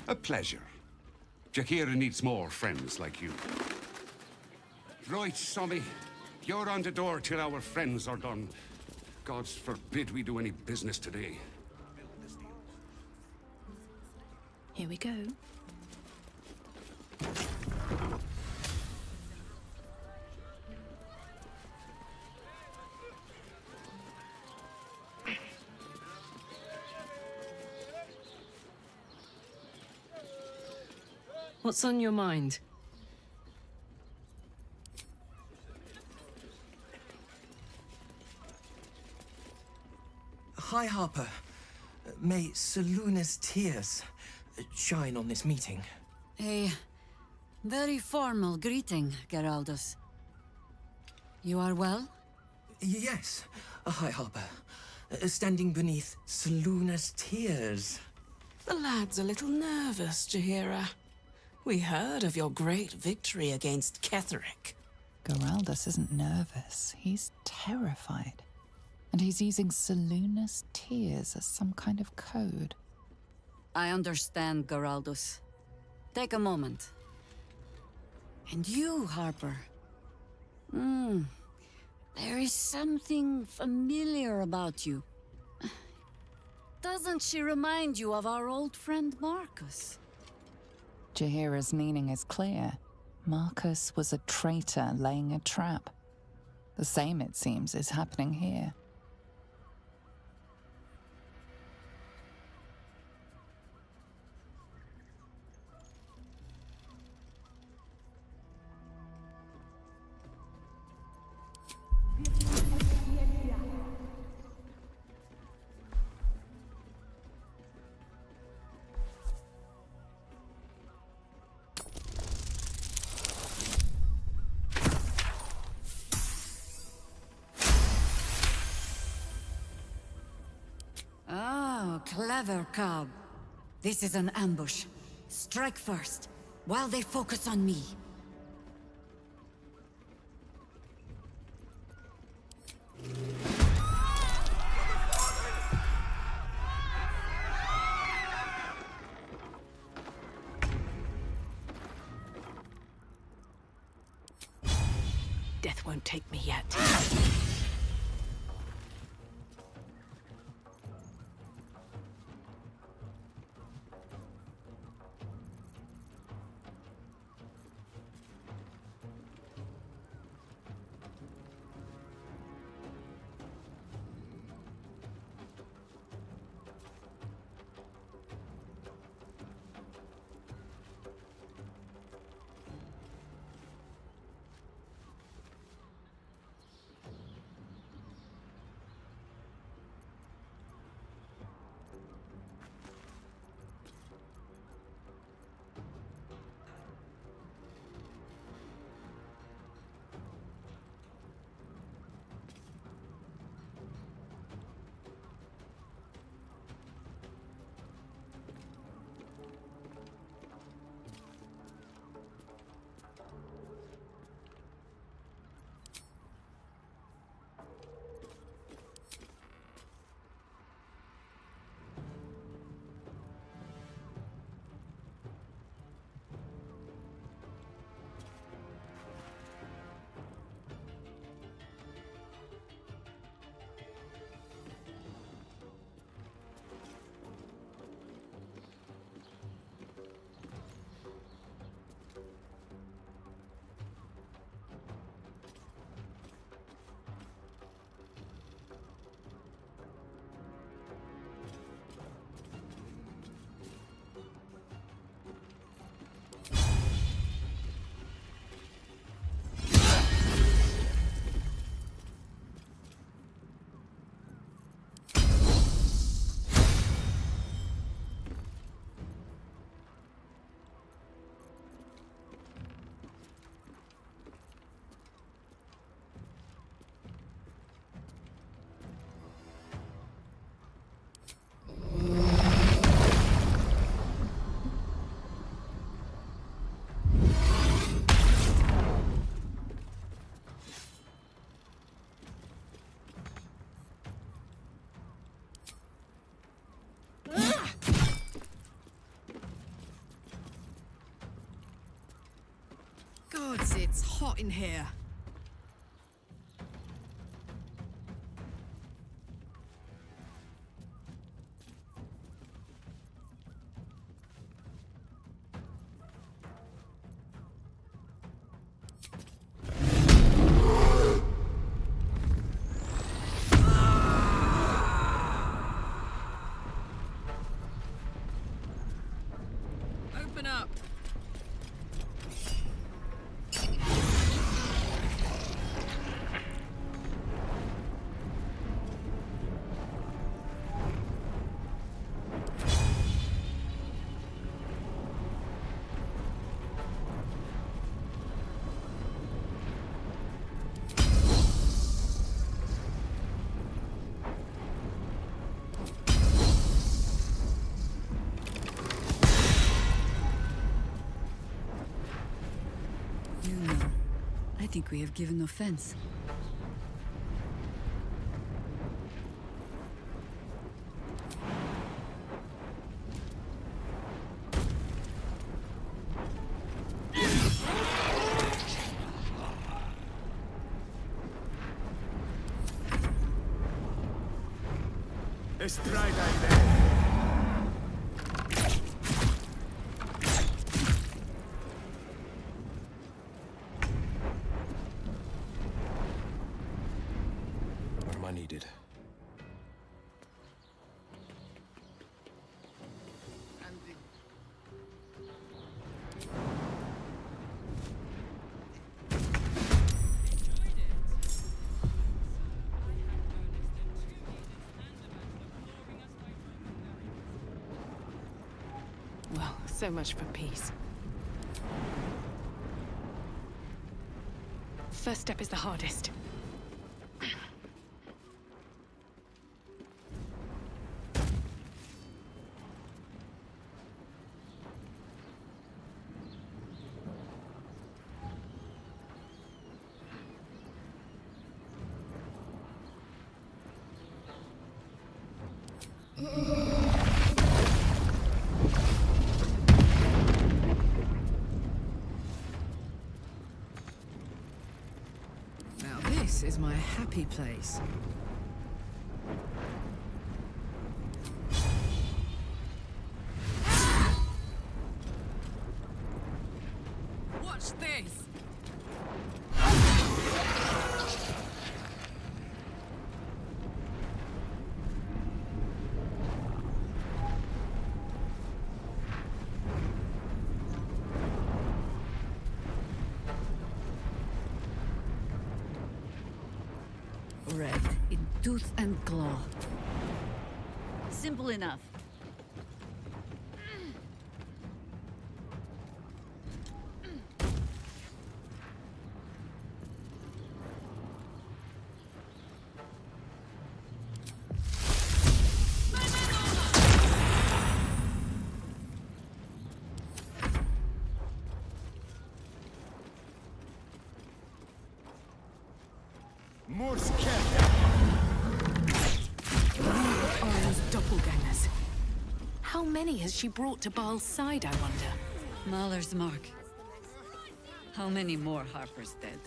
A pleasure. Jahira needs more friends like you. Right, Sommy. You're on the door till our friends are done. Gods forbid we do any business today. Here we go. What's on your mind? Hi, Harper. May Seluna's tears shine on this meeting. A very formal greeting, Geraldus. You are well? Yes. Hi, Harper. standing beneath Selûne's tears. The lad's a little nervous, Jaheira. We heard of your great victory against Ketheric. Geraldus isn't nervous. He's terrified. And he's using Selûne's tears as some kind of code. I understand, Geraldus. Take a moment. And you, Harper. There is something familiar about you. Doesn't she remind you of our old friend Marcus? Jaheira's meaning is clear. Marcus was a traitor laying a trap. The same, it seems, is happening here. Clever cub. This is an ambush. Strike first, while they focus on me. Death won't take me yet. Gods, it's hot in here. Open up. think we have given offense. Where am I needed? Well, so much for peace. First step is the hardest. Now this is my happy place. Watch this! Red in tooth and claw. Simple enough. Oren's doppelgangers. How many has she brought to Baal's side, I wonder? Mahler's mark. How many more Harper's dead?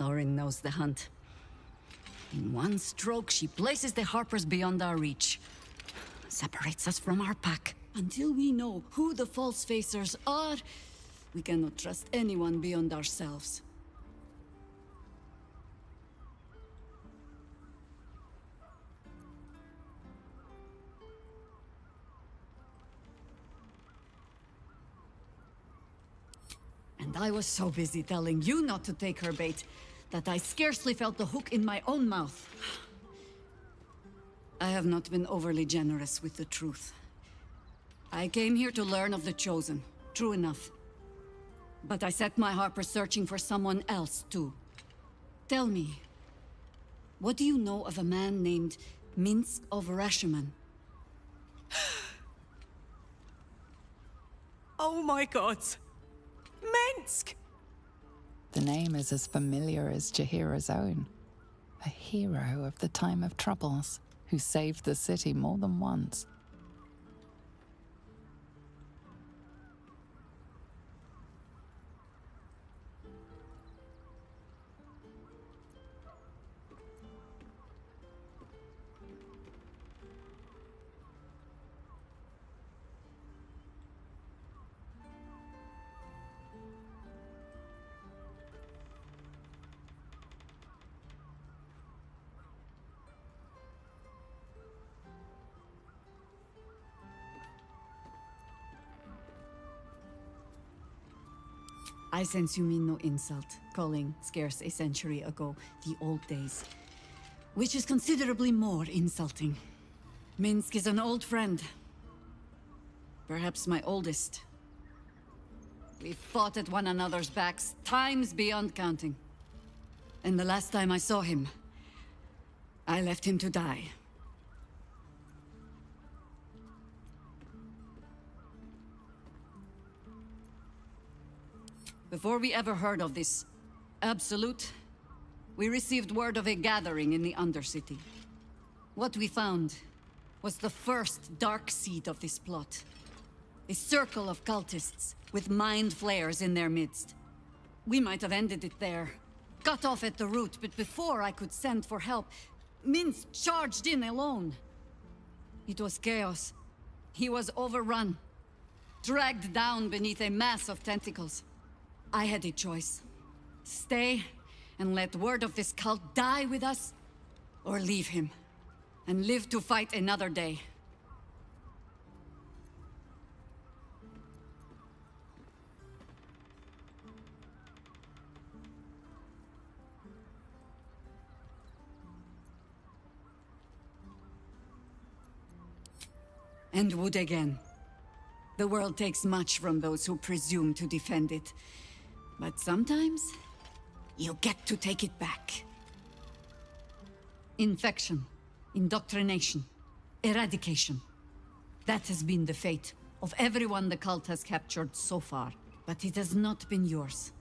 Oren knows the hunt. In one stroke, she places the Harpers beyond our reach. Separates us from our pack. Until we know who the false facers are, we cannot trust anyone beyond ourselves. And I was so busy telling you not to take her bait that I scarcely felt the hook in my own mouth. I have not been overly generous with the truth. I came here to learn of the Chosen, true enough. But I set my Harper searching for someone else, too. Tell me, what do you know of a man named Minsk of Rashomon? Oh my god! Minsk! The name is as familiar as Jahira's own. A hero of the time of troubles, who saved the city more than once. I sense you mean no insult, calling scarce a century ago the old days. Which is considerably more insulting. Minsk is an old friend. Perhaps my oldest. We've fought at one another's backs times beyond counting. And the last time I saw him, I left him to die. Before we ever heard of this Absolute, we received word of a gathering in the Undercity. What we found was the first dark seed of this plot. A circle of cultists with mind flayers in their midst. We might have ended it there, cut off at the root, but before I could send for help, Minsk charged in alone. It was chaos. He was overrun, dragged down beneath a mass of tentacles. I had a choice. Stay and let word of this cult die with us, or leave him and live to fight another day. And would again. The world takes much from those who presume to defend it. But sometimes, you get to take it back. Infection, indoctrination, eradication. That has been the fate of everyone the cult has captured so far. But it has not been yours.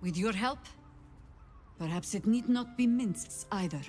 With your help, perhaps it need not be Minsk's either.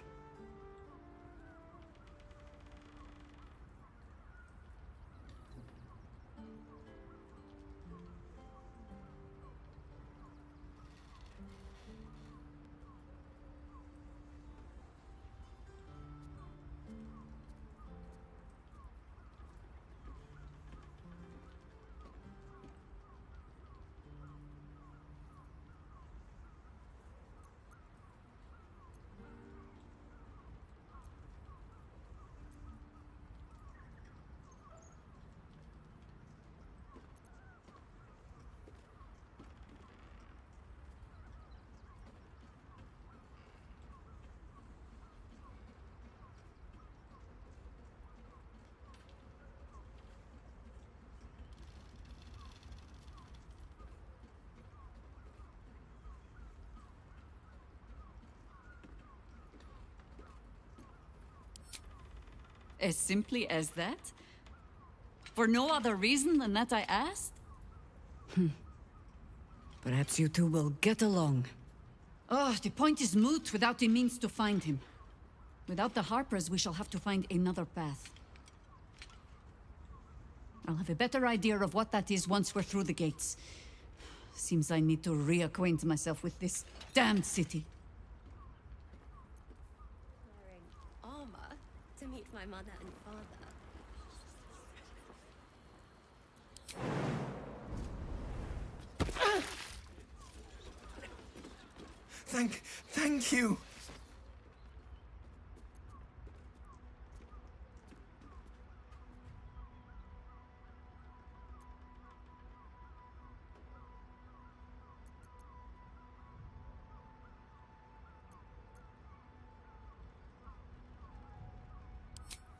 As simply as that? For no other reason than that I asked? Perhaps you two will get along. Oh, the point is moot without the means to find him. Without the Harpers, we shall have to find another path. I'll have a better idea of what that is once we're through the gates. Seems I need to reacquaint myself with this damned city. Wearing armor to meet my mother and father. Thank you.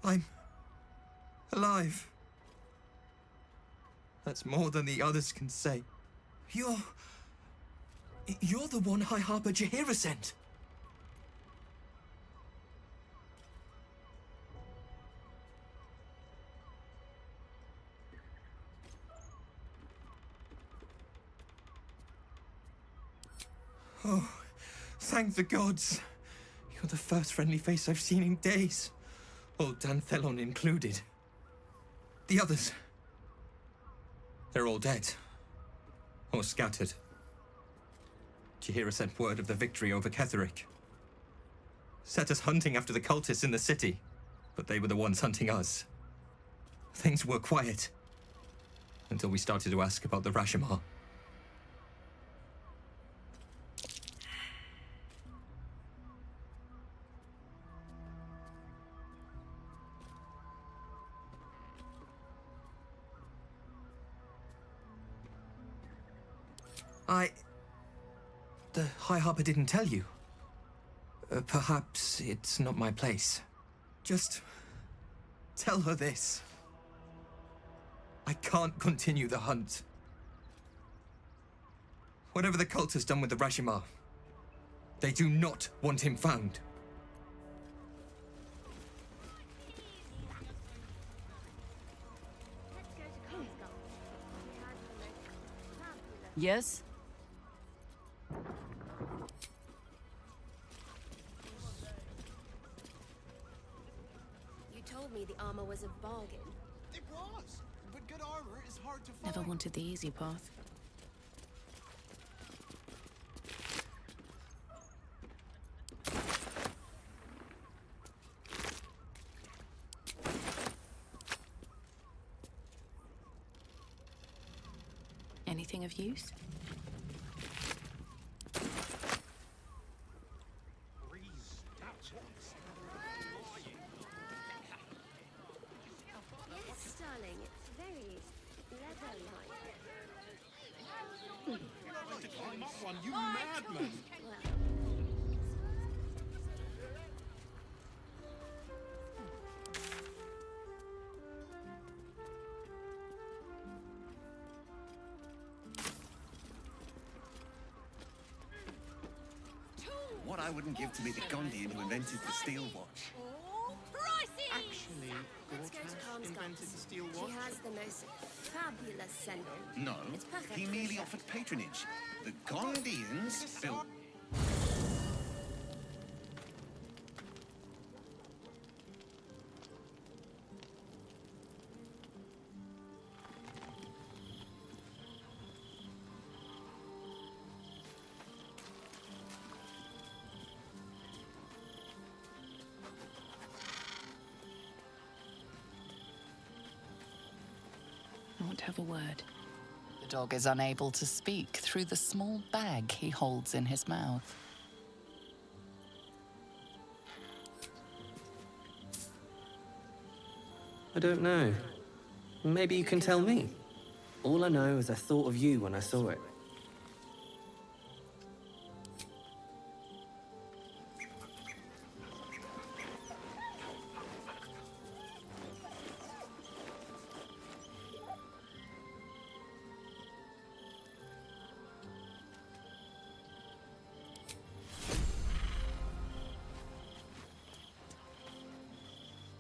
I'm alive. That's more than the others can say. You're the one High Harper Jaheira sent. Oh, thank the gods. You're the first friendly face I've seen in days. Old Danthelon included. The others, they're all dead. Or scattered. Jaheira sent word of the victory over Ketheric. Set us hunting after the cultists in the city, but they were the ones hunting us. Things were quiet. Until we started to ask about the Rashomar. The High Harper didn't tell you. Perhaps it's not my place. Just tell her this. I can't continue the hunt. Whatever the cult has done with the Rashomar, they do not want him found. Yes? me the armor was a bargain. It was, but good armor is hard to find. Never wanted the easy path. Anything of use? Yes, darling, it's very leather-like. You're not to climb up one, you madman! What I wouldn't give to meet the Gondian who invented the steel watch. Actually, Let's go to Calm's invented the steel watch. He has the most fabulous scent. No, It's perfect he for merely a offered patronage. The Gondians built... I want to have a word. The dog is unable to speak through the small bag he holds in his mouth. I don't know. Maybe you can tell me. All I know is I thought of you when I saw it.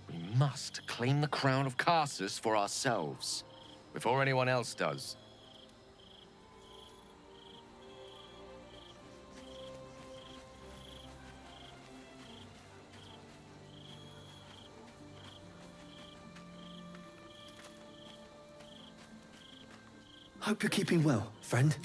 We must claim the crown of Carsus for ourselves, before anyone else does. Hope you're keeping well, friend.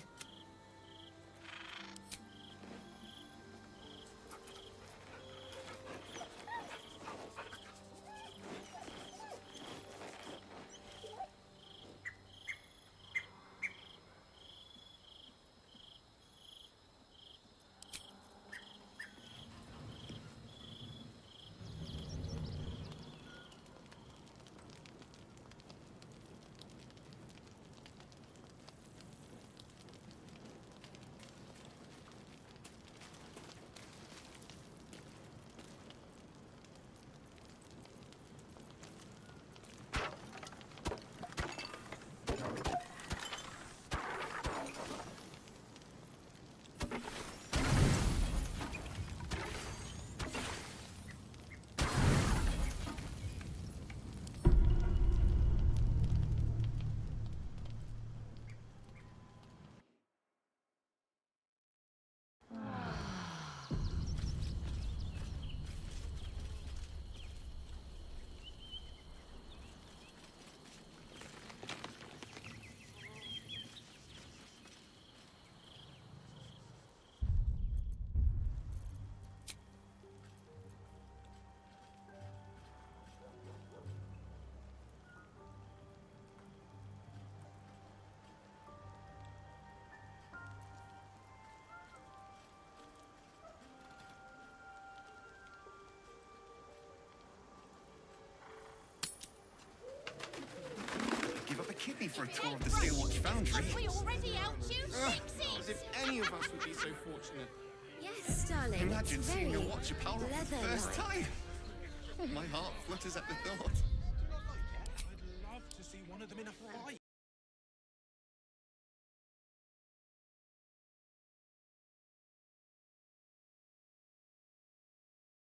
Give up a kidney for a tour of the steel watch foundry. We already out you As if any of us would be so fortunate. Yes, darling. Imagine it's seeing a very watch apparel for the leather-like. first time. Oh, my heart flutters at the thought. I'd love to see one of them in a fight.